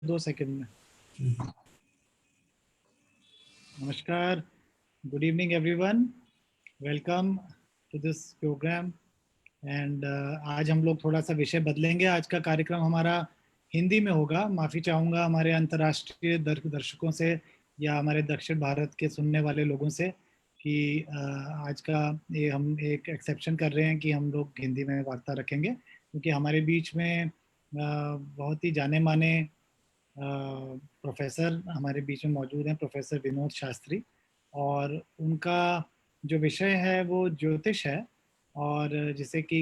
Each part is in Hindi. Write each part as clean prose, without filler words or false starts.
2 सेकंड में। नमस्कार, good evening everyone, welcome to this program. And आज हम लोग थोड़ा सा विषय बदलेंगे। आज का कार्यक्रम हमारा हिंदी में होगा। माफ़ी चाहूँगा हमारे अंतर्राष्ट्रीय दर्शकों से या हमारे दक्षिण भारत के सुनने वाले लोगों से कि आज का ये हम एक एक्सेप्शन कर रहे हैं कि हम लोग हिंदी में वार्ता रखेंगे, क्योंकि हमारे बीच में बहुत ही जाने माने प्रोफेसर हमारे बीच में मौजूद हैं, प्रोफेसर विनोद शास्त्री, और उनका जो विषय है वो ज्योतिष है, और जिसे कि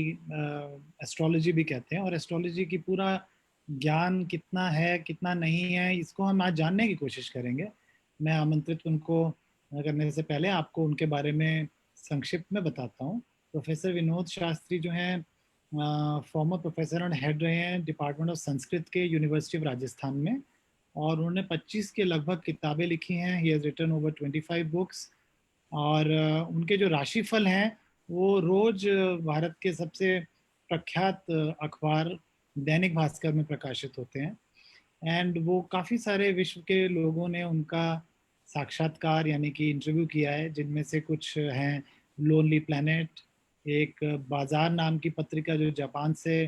एस्ट्रोलॉजी भी कहते हैं। और एस्ट्रोलॉजी की पूरा ज्ञान कितना है कितना नहीं है, इसको हम आज जानने की कोशिश करेंगे। मैं आमंत्रित उनको करने से पहले आपको उनके बारे में संक्षिप्त में बताता हूँ। प्रोफेसर विनोद शास्त्री जो हैं फॉर्मर प्रोफेसर एंड हेड रहे हैं डिपार्टमेंट ऑफ संस्कृत के यूनिवर्सिटी ऑफ राजस्थान में, और उन्होंने 25 के लगभग किताबें लिखी हैं। He has written over 25 books. और उनके जो राशिफल हैं वो रोज भारत के सबसे प्रख्यात अखबार दैनिक भास्कर में प्रकाशित होते हैं। एंड वो काफ़ी सारे विश्व के लोगों ने उनका साक्षात्कार यानी कि इंटरव्यू किया है, जिनमें से कुछ हैं लोनली प्लैनेट, एक बाजार नाम की पत्रिका जो जापान से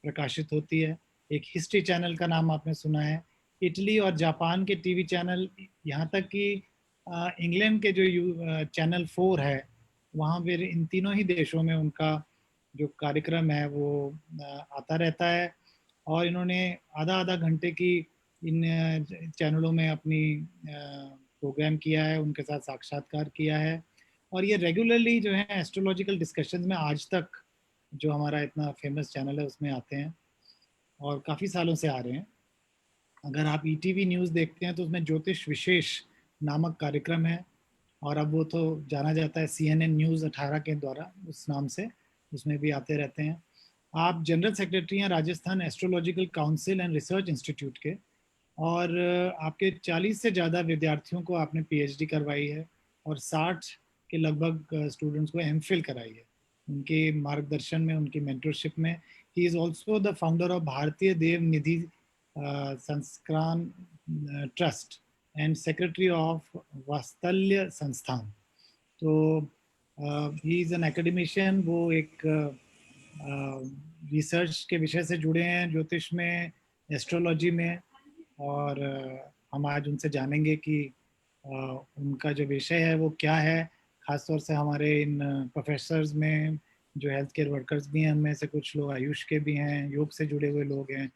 प्रकाशित होती है, एक हिस्ट्री चैनल का नाम आपने सुना है, इटली और जापान के टीवी चैनल, यहाँ तक कि इंग्लैंड के जो चैनल 4 है, वहाँ फिर इन तीनों ही देशों में उनका जो कार्यक्रम है वो आता रहता है। और इन्होंने आधा आधा घंटे की इन चैनलों में अपनी प्रोग्राम किया है, उनके साथ साक्षात्कार किया है। और ये रेगुलरली जो है एस्ट्रोलॉजिकल डिस्कशंस में आज तक जो हमारा इतना फेमस चैनल है उसमें आते हैं, और काफ़ी सालों से आ रहे हैं। अगर आप ईटीवी न्यूज़ देखते हैं तो उसमें ज्योतिष विशेष नामक कार्यक्रम है, और अब वो तो जाना जाता है CNN न्यूज़ 18 के द्वारा, उस नाम से उसमें भी आते रहते हैं। आप जनरल सेक्रेटरी हैं Rajasthan astrological council and research institute के, और आपके 40 से ज़्यादा विद्यार्थियों को आपने PhD करवाई है, और 60 के लगभग स्टूडेंट्स को MPhil कराई है। उनके मार्गदर्शन में, उनकी मेंटरशिप में। He is also the founder of भारतीय देव निधि संस्कान ट्रस्ट एंड सेक्रेटरी ऑफ वात्सल्य संस्थान। तो ही इज़ एन एकेडमिशियन। वो एक रिसर्च के विषय से जुड़े हैं ज्योतिष में, एस्ट्रोलॉजी में, और हम आज उनसे जानेंगे कि उनका जो विषय है वो क्या है। ख़ासतौर से हमारे इन प्रोफेसर्स में जो हेल्थ केयर वर्कर्स भी हैं, उनमें से कुछ लोग आयुष के भी हैं, योग से जुड़े हुए लोग हैं,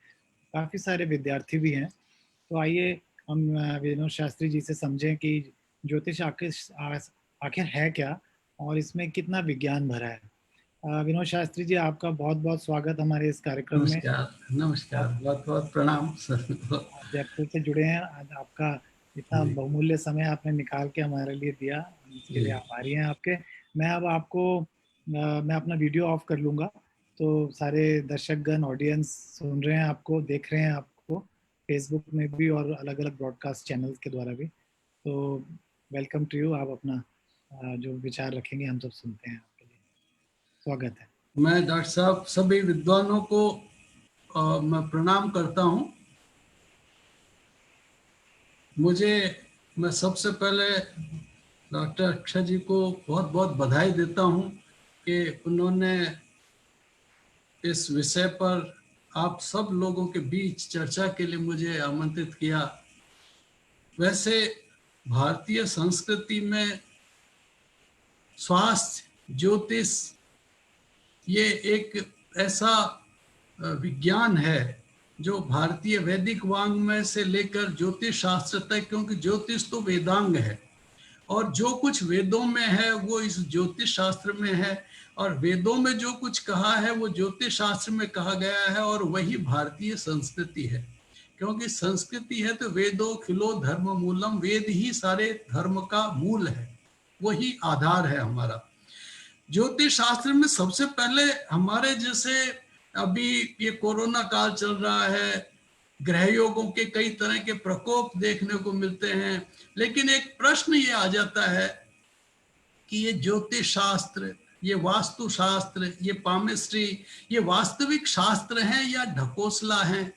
काफ़ी सारे विद्यार्थी भी हैं। तो आइए हम विनोद शास्त्री जी से समझें कि ज्योतिष आखिर है क्या, और इसमें कितना विज्ञान भरा है। विनोद शास्त्री जी, आपका बहुत बहुत स्वागत हमारे इस कार्यक्रम में। नमस्कार, नमस्कार, बहुत बहुत प्रणाम सर। आप जयपुर से जुड़े हैं, आज आपका इतना जी, बहुमूल्य समय आपने निकाल के हमारे लिए दिया, हम इसके लिए जी, आभारी हैं आपके। मैं अब आपको मैं अपना वीडियो ऑफ कर लूँगा, तो सारे दर्शकगण, ऑडियंस सुन रहे हैं आपको, देख रहे हैं आपको फेसबुक में भी और अलग अलग ब्रॉडकास्ट चैनल्स के द्वारा भी। तो वेलकम टू यू। आप अपना जो विचार रखेंगे हम सब सुनते हैं आपके लिए। स्वागत है। मैं डॉक्टर साहब सभी विद्वानों को मैं प्रणाम करता हूँ। मैं सबसे पहले डॉक्टर अक्षय जी को बहुत बहुत बधाई देता हूँ कि उन्होंने इस विषय पर आप सब लोगों के बीच चर्चा के लिए मुझे आमंत्रित किया। वैसे भारतीय संस्कृति में स्वास्थ्य, ज्योतिष ये एक ऐसा विज्ञान है जो भारतीय वैदिक वाङ्मय से लेकर ज्योतिष शास्त्र तक, क्योंकि ज्योतिष तो वेदांग है और जो कुछ वेदों में है वो इस ज्योतिष शास्त्र में है, और वेदों में जो कुछ कहा है वो ज्योतिष शास्त्र में कहा गया है, और वही भारतीय संस्कृति है। क्योंकि संस्कृति है तो वेदो खिलो धर्म मूलम, वेद ही सारे धर्म का मूल है, वही आधार है हमारा। ज्योतिष शास्त्र में सबसे पहले हमारे जैसे अभी ये कोरोना काल चल रहा है, ग्रह योगों के कई तरह के प्रकोप देखने को मिलते हैं, लेकिन एक प्रश्न ये आ जाता है कि ये ज्योतिष शास्त्र, ये वास्तु शास्त्र, ये पामिस्ट्री, ये वास्तविक शास्त्र हैं या ढकोसला हैं?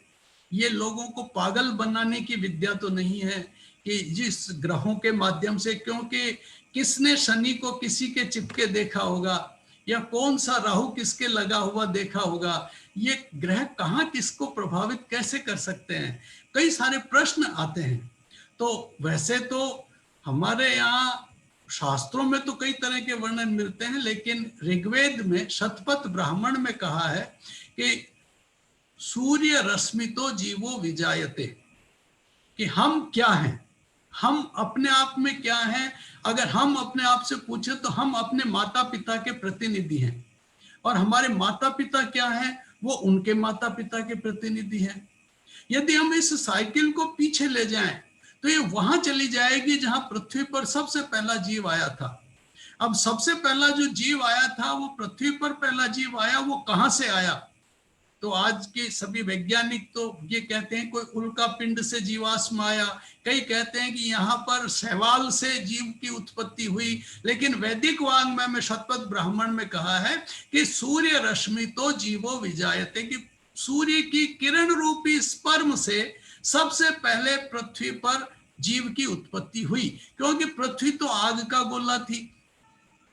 ये लोगों को पागल बनाने की विद्या तो नहीं है कि जिस ग्रहों के माध्यम से, क्योंकि किसने शनि को किसी के चिपके देखा होगा, या कौन सा राहु किसके लगा हुआ देखा होगा, ये ग्रह कहाँ किसको प्रभावित कैसे कर सकते हैं, कई सारे प्रश्न आते हैं। तो वैसे तो हमारे यहाँ शास्त्रों में तो कई तरह के वर्णन मिलते हैं, लेकिन ऋग्वेद में शतपथ ब्राह्मण में कहा है कि सूर्य रश्मि तो जीवो विजायते, कि हम क्या हैं, हम अपने आप में क्या हैं। अगर हम अपने आप से पूछे तो हम अपने माता पिता के प्रतिनिधि हैं, और हमारे माता पिता क्या हैं, वो उनके माता पिता के प्रतिनिधि हैं। यदि हम इस साइकिल को पीछे ले जाएं तो ये वहां चली जाएगी जहां पृथ्वी पर सबसे पहला जीव आया था। अब सबसे पहला जो जीव आया था, वो पृथ्वी पर पहला जीव आया, वो कहां से आया? तो आज के सभी वैज्ञानिक तो ये कहते हैं कोई उल्का पिंड से जीवाश्म आया, कई कहते हैं कि यहाँ पर शैवाल से जीव की उत्पत्ति हुई, लेकिन वैदिक वाङ्मय में शतपथ ब्राह्मण में कहा है कि सूर्य रश्मि तो जीवो विजायते, कि सूर्य की किरण रूपी स्पर्म से सबसे पहले पृथ्वी पर जीव की उत्पत्ति हुई। क्योंकि पृथ्वी तो आग का गोला थी,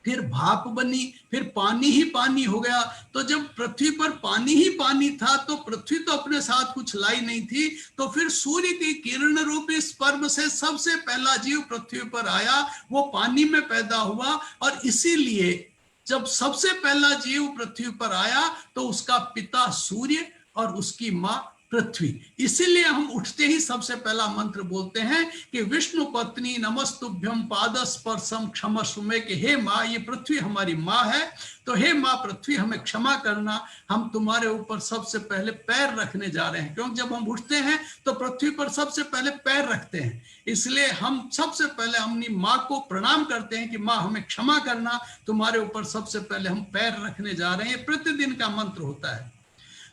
फिर भाप बनी, फिर पानी ही पानी हो गया। तो जब पृथ्वी पर पानी ही पानी था तो पृथ्वी तो अपने साथ कुछ लाई नहीं थी, तो फिर सूर्य की किरण रूपी स्पर्म से सबसे पहला जीव पृथ्वी पर आया, वो पानी में पैदा हुआ। और इसीलिए जब सबसे पहला जीव पृथ्वी पर आया तो उसका पिता सूर्य और उसकी मां पृथ्वी। इसीलिए हम उठते ही सबसे पहला मंत्र बोलते हैं कि विष्णु पत्नी नमस्तुभ्यम पादस्पर्शम क्षमस्व में, कि हे माँ, ये पृथ्वी हमारी माँ है, तो हे माँ पृथ्वी हमें क्षमा करना, हम तुम्हारे ऊपर सबसे पहले पैर रखने जा रहे हैं। क्योंकि जब हम उठते हैं तो पृथ्वी पर सबसे पहले पैर रखते हैं, इसलिए हम सबसे पहले अपनी माँ को प्रणाम करते हैं कि माँ हमें क्षमा करना, तुम्हारे ऊपर सबसे पहले हम पैर रखने जा रहे हैं। प्रतिदिन का मंत्र होता है।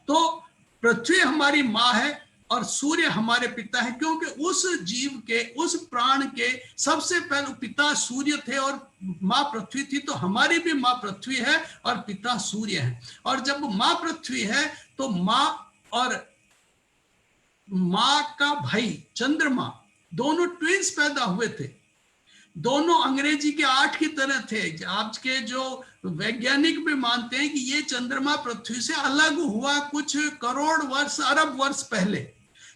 तो पृथ्वी हमारी माँ है और सूर्य हमारे पिता है, क्योंकि उस जीव के, उस प्राण के सबसे पहले पिता सूर्य थे और माँ पृथ्वी थी। तो हमारी भी माँ पृथ्वी है और पिता सूर्य है। और जब माँ पृथ्वी है तो माँ और माँ का भाई चंद्रमा दोनों ट्विंस पैदा हुए थे। दोनों अंग्रेजी के 8 की तरह थे। आज के जो वैज्ञानिक भी मानते हैं कि ये चंद्रमा पृथ्वी से अलग हुआ कुछ करोड़ वर्ष, अरब वर्ष पहले।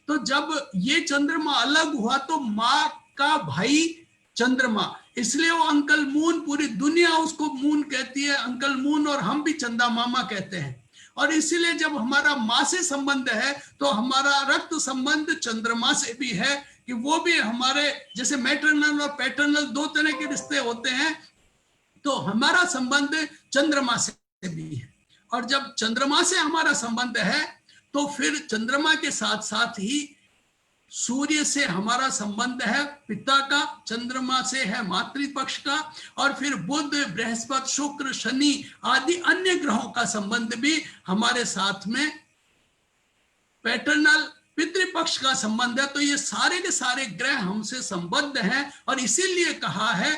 तो जब ये चंद्रमा अलग हुआ तो माँ का भाई चंद्रमा, इसलिए वो अंकल मून, पूरी दुनिया उसको मून कहती है, अंकल मून, और हम भी चंदा मामा कहते हैं। और इसीलिए जब हमारा माँ से संबंध है तो हमारा रक्त संबंध चंद्रमा से भी है, कि वो भी हमारे जैसे मैटरनल और पैटर्नल 2 तरह के रिश्ते होते हैं, तो हमारा संबंध चंद्रमा से भी है। और जब चंद्रमा से हमारा संबंध है तो फिर चंद्रमा के साथ साथ ही सूर्य से हमारा संबंध है पिता का, चंद्रमा से है मातृपक्ष का, और फिर बुध, बृहस्पति, शुक्र, शनि आदि अन्य ग्रहों का संबंध भी हमारे साथ में पैटर्नल पितृपक्ष का संबंध है। तो ये सारे के सारे ग्रह हमसे संबद्ध हैं। और इसीलिए कहा है,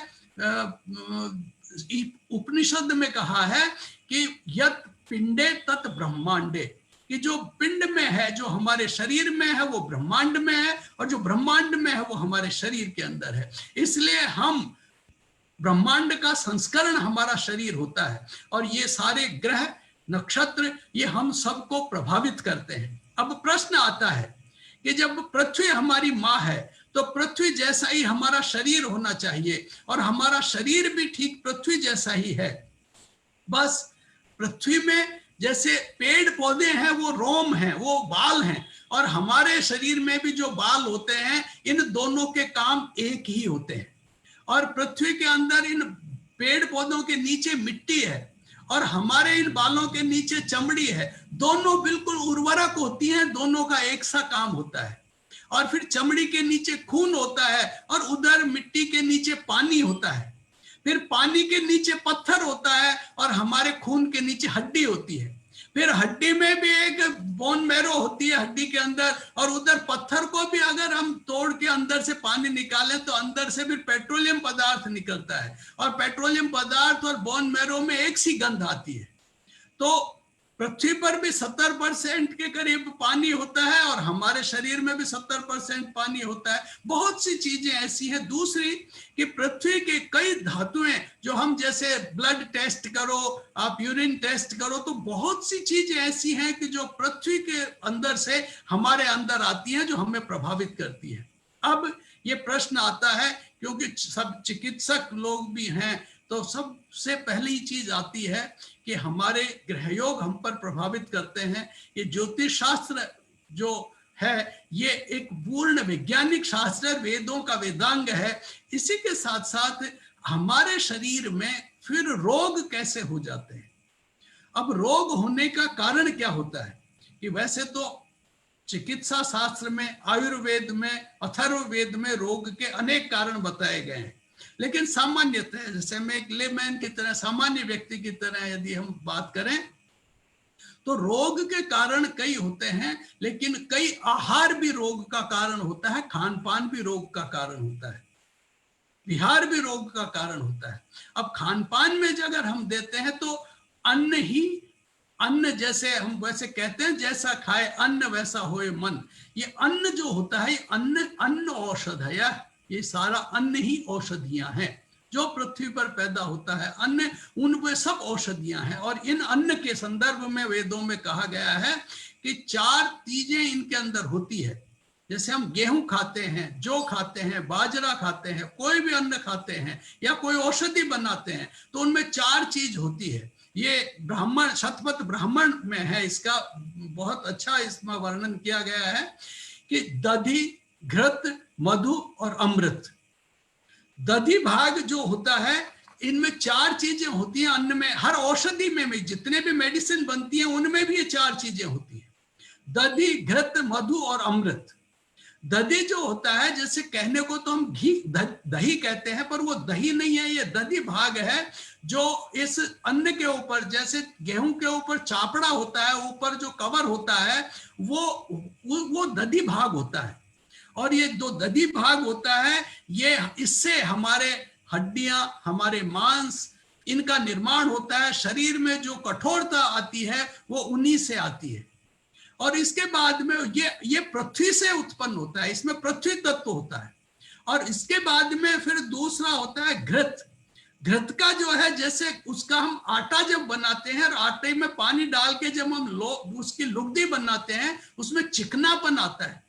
उपनिषद में कहा है कि यत पिंडे तत् ब्रह्मांडे, कि जो पिंड में है, जो हमारे शरीर में है, वो ब्रह्मांड में है, और जो ब्रह्मांड में है वो हमारे शरीर के अंदर है। इसलिए हम ब्रह्मांड का संस्करण हमारा शरीर होता है। और ये सारे ग्रह, नक्षत्र, ये हम सबको प्रभावित करते हैं। अब प्रश्न आता है कि जब पृथ्वी हमारी माँ है तो पृथ्वी जैसा ही हमारा शरीर होना चाहिए, और हमारा शरीर भी ठीक पृथ्वी जैसा ही है। बस पृथ्वी में जैसे पेड़ पौधे हैं वो रोम हैं, वो बाल हैं, और हमारे शरीर में भी जो बाल होते हैं, इन दोनों के काम एक ही होते हैं। और पृथ्वी के अंदर इन पेड़ पौधों के नीचे मिट्टी है और हमारे इन बालों के नीचे चमड़ी है, दोनों बिल्कुल उर्वरक होती हैं, दोनों का एक सा काम होता है। और फिर चमड़ी के नीचे खून होता है और उधर मिट्टी के नीचे पानी होता है, फिर पानी के नीचे पत्थर होता है और हमारे खून के नीचे हड्डी होती है, फिर हड्डी में भी एक बोन मैरो होती है हड्डी के अंदर, और उधर पत्थर को भी अगर हम तोड़ के अंदर से पानी निकालें तो अंदर से फिर पेट्रोलियम पदार्थ निकलता है, और पेट्रोलियम पदार्थ और बोन मैरो में एक सी गंध आती है। तो पृथ्वी पर भी 70% के करीब पानी होता है और हमारे शरीर में भी 70% पानी होता है। बहुत सी चीजें ऐसी हैं। दूसरी कि पृथ्वी के कई धातुएं जो हम, जैसे ब्लड टेस्ट करो, आप यूरिन टेस्ट करो, तो बहुत सी चीजें ऐसी हैं कि जो पृथ्वी के अंदर से हमारे अंदर आती हैं, जो हमें प्रभावित करती है। अब ये प्रश्न आता है, क्योंकि सब चिकित्सक लोग भी हैं, तो सबसे पहली चीज आती है कि हमारे ग्रहयोग हम पर प्रभावित करते हैं। ये ज्योतिष शास्त्र जो है ये एक पूर्ण वैज्ञानिक शास्त्र, वेदों का वेदांग है। इसी के साथ साथ हमारे शरीर में फिर रोग कैसे हो जाते हैं। अब रोग होने का कारण क्या होता है कि वैसे तो चिकित्सा शास्त्र में, आयुर्वेद में, अथर्ववेद में रोग के अनेक कारण बताए गए हैं, लेकिन सामान्यतः, जैसे मैं एक लेमैन की तरह, सामान्य व्यक्ति की तरह यदि हम बात करें, तो रोग के कारण कई होते हैं, लेकिन कई आहार भी रोग का कारण होता है, खान पान भी रोग का कारण होता है, विहार भी रोग का कारण होता है। अब खान पान में अगर हम देते हैं तो अन्न ही, अन्न जैसे हम वैसे कहते हैं, जैसा खाए अन्न वैसा होए मन। ये अन्न जो होता है, अन्न अन्न औषधया, ये सारा अन्न ही औषधियां हैं जो पृथ्वी पर पैदा होता है। अन्न उनमें सब औषधियां हैं। और इन अन्न के संदर्भ में वेदों में कहा गया है कि 4 चीजें इनके अंदर होती है। जैसे हम गेहूं खाते हैं, जौ खाते हैं, बाजरा खाते हैं, कोई भी अन्न खाते हैं या कोई औषधि बनाते हैं, तो उनमें 4 चीज होती है। ये ब्राह्मण, शतपथ ब्राह्मण में है, इसका बहुत अच्छा इसमें वर्णन किया गया है कि दधि, घृत, मधु और अमृत। दधि भाग जो होता है, इनमें 4 चीजें होती हैं अन्न में। हर औषधि में जितने भी मेडिसिन बनती हैं उनमें भी ये 4 चीजें होती हैं, दधि, घृत, मधु और अमृत। दधि जो होता है, जैसे कहने को तो हम घी दही कहते हैं, पर वो दही नहीं है, ये दधि भाग है जो इस अन्न के ऊपर, जैसे गेहूं के ऊपर चापड़ा होता है, ऊपर जो कवर होता है, वो दधि भाग होता है। और ये जो दधि भाग होता है, ये इससे हमारे हड्डियां, हमारे मांस, इनका निर्माण होता है। शरीर में जो कठोरता आती है वो उन्हीं से आती है। और इसके बाद में ये पृथ्वी से उत्पन्न होता है, इसमें पृथ्वी तत्व होता है। और इसके बाद में फिर दूसरा होता है घृत। घृत का जो है, जैसे उसका हम आटा जब बनाते हैं और आटे में पानी डाल के जब हम उसकी लुगदी बनाते हैं, उसमें चिकनापन आता है।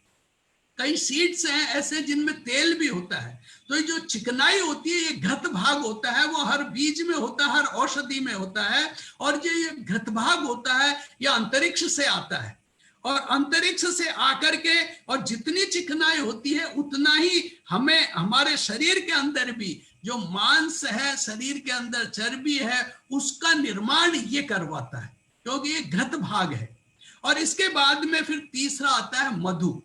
कई सीड्स हैं ऐसे जिनमें तेल भी होता है, तो ये जो चिकनाई होती है, ये घृत भाग होता है। वो हर बीज में होता है, हर औषधि में होता है। और ये घृत भाग होता है, यह अंतरिक्ष से आता है। और अंतरिक्ष से आकर के, और जितनी चिकनाई होती है उतना ही हमें, हमारे शरीर के अंदर भी जो मांस है, शरीर के अंदर चर्बी है, उसका निर्माण ये करवाता है, क्योंकि ये घृत भाग है। और इसके बाद में फिर तीसरा आता है मधु।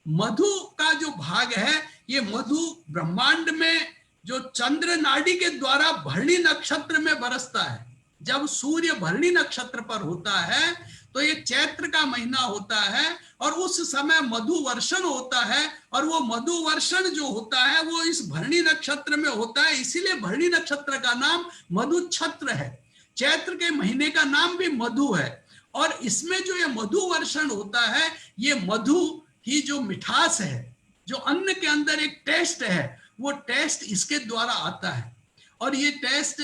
मधु का जो भाग है, ये मधु ब्रह्मांड में जो चंद्र नाड़ी के द्वारा भरणी नक्षत्र में बरसता है। जब सूर्य भरणी नक्षत्र पर होता है तो ये चैत्र का महीना होता है, और उस समय मधु वर्षण होता है। और वो मधु वर्षण जो होता है वो इस भरणी नक्षत्र में होता है, इसीलिए भरणी नक्षत्र का नाम मधु छत्र है। चैत्र के महीने का नाम भी मधु है। और इसमें जो ये मधु वर्षण होता है, ये मधु की जो मिठास है, जो अन्न के अंदर एक टेस्ट है, वो टेस्ट इसके द्वारा आता है। और ये टेस्ट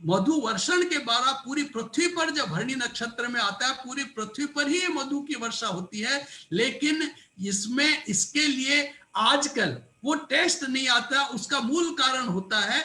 मधु वर्षण के द्वारा पूरी पृथ्वी पर जब भरणी नक्षत्र में आता है, पूरी पृथ्वी पर ही ये मधु की वर्षा होती है। लेकिन इसमें, इसके लिए आजकल वो टेस्ट नहीं आता। उसका मूल कारण होता है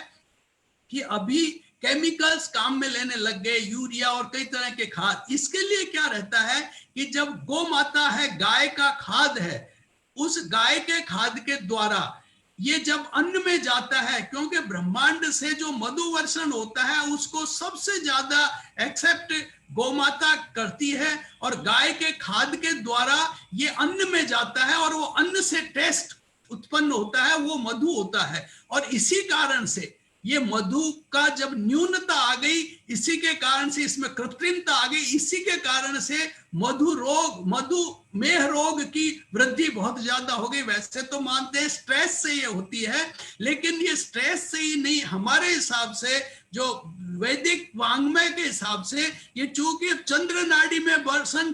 कि अभी केमिकल्स काम में लेने लग गए, यूरिया और कई तरह के खाद। इसके लिए क्या रहता है कि जब गौ माता है, गाय का खाद है, उस गाय के खाद के द्वारा ये जब अन्न में जाता है, क्योंकि ब्रह्मांड से जो मधु वर्षण होता है उसको सबसे ज्यादा एक्सेप्ट गौ माता करती है, और गाय के खाद के द्वारा ये अन्न में जाता है, और वो अन्न से टेस्ट उत्पन्न होता है, वो मधु होता है। और इसी कारण से ये मधु का जब न्यूनता आ गई, इसी के कारण से इसमें कृत्रिमता आ गई, इसी के कारण से मधुमेह रोग की वृद्धि बहुत ज्यादा हो गई। वैसे तो मानते हैं स्ट्रेस से ये होती है, लेकिन ये स्ट्रेस से ही नहीं, हमारे हिसाब से जो वैदिक वांग्मय के हिसाब से ये चूंकि चंद्र नाड़ी में वर्षण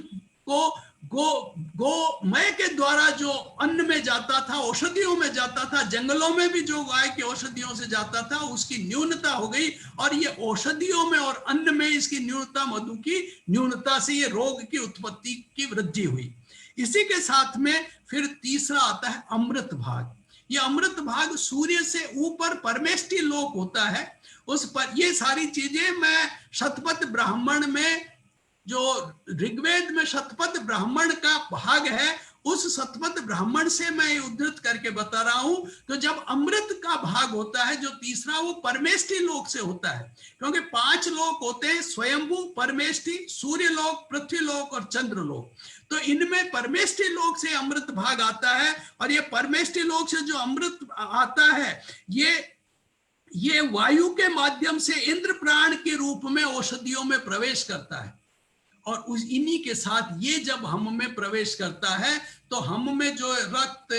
को गोमय के द्वारा जो अन्न में जाता था, औषधियों में जाता था, जंगलों में भी जो गाय की औषधियों से जाता था, उसकी न्यूनता हो गई, और ये औषधियों में और अन्न में इसकी न्यूनता, मधु की न्यूनता से ये रोग की उत्पत्ति की वृद्धि हुई। इसी के साथ में फिर तीसरा आता है अमृत भाग। ये अमृत भाग सूर्य से ऊपर परमेष्टि लोक होता है, उस पर ये सारी चीजें मैं शतपथ ब्राह्मण में, जो ऋग्वेद में शतपथ ब्राह्मण का भाग है, उस शतपथ ब्राह्मण से मैं उद्धृत करके बता रहा हूं। तो जब अमृत का भाग होता है जो तीसरा, वो परमेष्टि लोक से होता है, क्योंकि 5 लोक होते हैं, स्वयंभू, परमेष्टि, सूर्य लोक, पृथ्वी लोक और चंद्र लोक। तो इनमें परमेष्टि लोक से अमृत भाग आता है, और ये परमेष्टि लोक से जो अमृत आता है, ये वायु के माध्यम से इंद्र प्राण के रूप में औषधियों में प्रवेश करता है, और उस इन्हीं के साथ ये जब हम में प्रवेश करता है तो हम में जो रक्त,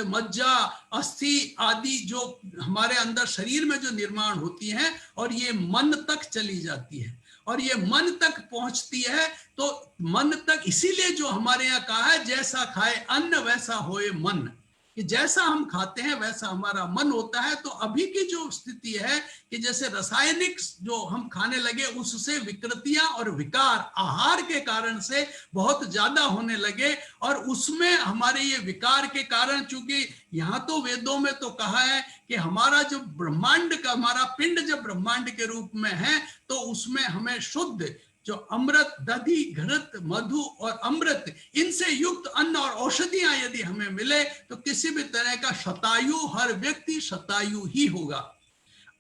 मज्जा, अस्थि आदि जो हमारे अंदर शरीर में जो निर्माण होती हैं, और ये मन तक चली जाती है, और ये मन तक पहुंचती है। तो मन तक, इसीलिए जो हमारे यहाँ कहा है, जैसा खाए अन्न वैसा होए मन, कि जैसा हम खाते हैं वैसा हमारा मन होता है। तो अभी की जो स्थिति है कि जैसे रासायनिक जो हम खाने लगे, उससे विकृतियां और विकार आहार के कारण से बहुत ज्यादा होने लगे, और उसमें हमारे ये विकार के कारण, चूंकि यहाँ तो वेदों में तो कहा है कि हमारा जो ब्रह्मांड का, हमारा पिंड जब ब्रह्मांड के रूप में है, तो उसमें हमें शुद्ध जो अमृत, दधि, घृत, मधु और अमृत, इनसे युक्त अन्न और औषधियां यदि हमें मिले तो किसी भी तरह का शतायु, हर व्यक्ति शतायु ही होगा।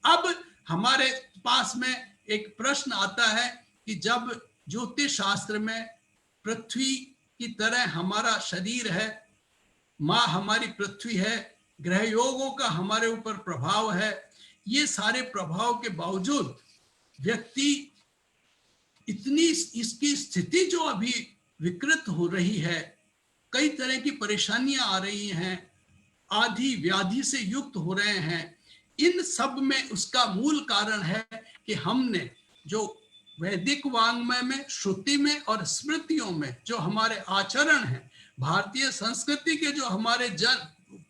अब हमारे पास में एक प्रश्न आता है कि जब ज्योतिष शास्त्र में पृथ्वी की तरह हमारा शरीर है, माँ हमारी पृथ्वी है, ग्रह योगों का हमारे ऊपर प्रभाव है, ये सारे प्रभाव के बावजूद व्यक्ति इतनी, इसकी स्थिति जो अभी विकृत हो रही है, कई तरह की परेशानियां आ रही हैं, आदि व्याधि से युक्त हो रहे हैं, इन सब में उसका मूल कारण है कि हमने जो वैदिक वांग्मय में, श्रुति में और स्मृतियों में जो हमारे आचरण हैं, भारतीय संस्कृति के जो हमारे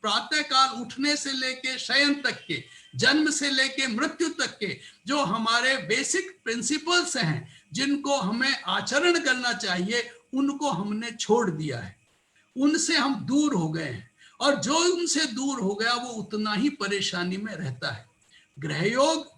प्रातः काल उठने से लेके शयन तक के, जन्म से लेके मृत्यु तक के जो हमारे बेसिक प्रिंसिपल्स हैं, जिनको हमें आचरण करना चाहिए, उनको हमने छोड़ दिया है, उनसे हम दूर हो गए हैं, और जो उनसे दूर हो गया वो उतना ही परेशानी में रहता है। ग्रहयोग,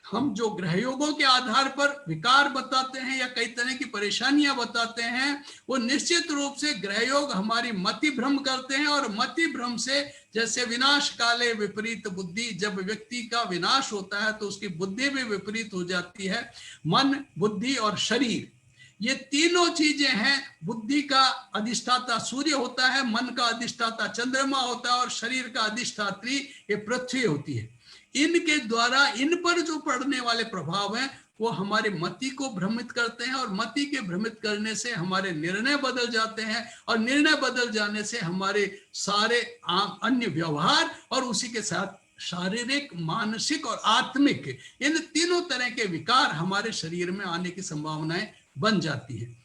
हम जो ग्रहयोगों के आधार पर विकार बताते हैं या कई तरह की परेशानियां बताते हैं, वो निश्चित रूप से ग्रहयोग हमारी मति भ्रम करते हैं, और मति भ्रम से, जैसे विनाश काले विपरीत बुद्धि, जब व्यक्ति का विनाश होता है तो उसकी बुद्धि भी विपरीत हो जाती है। मन, बुद्धि और शरीर, ये तीनों चीजें हैं। बुद्धि का अधिष्ठाता सूर्य होता है, मन का अधिष्ठाता चंद्रमा होता है, और शरीर का अधिष्ठात्री ये पृथ्वी होती है। इनके द्वारा, इन पर जो पड़ने वाले प्रभाव हैं, वो हमारे मति को भ्रमित करते हैं, और मति के भ्रमित करने से हमारे निर्णय बदल जाते हैं, और निर्णय बदल जाने से हमारे सारे अन्य व्यवहार, और उसी के साथ शारीरिक, मानसिक और आत्मिक, इन तीनों तरह के विकार हमारे शरीर में आने की संभावनाएं बन जाती है।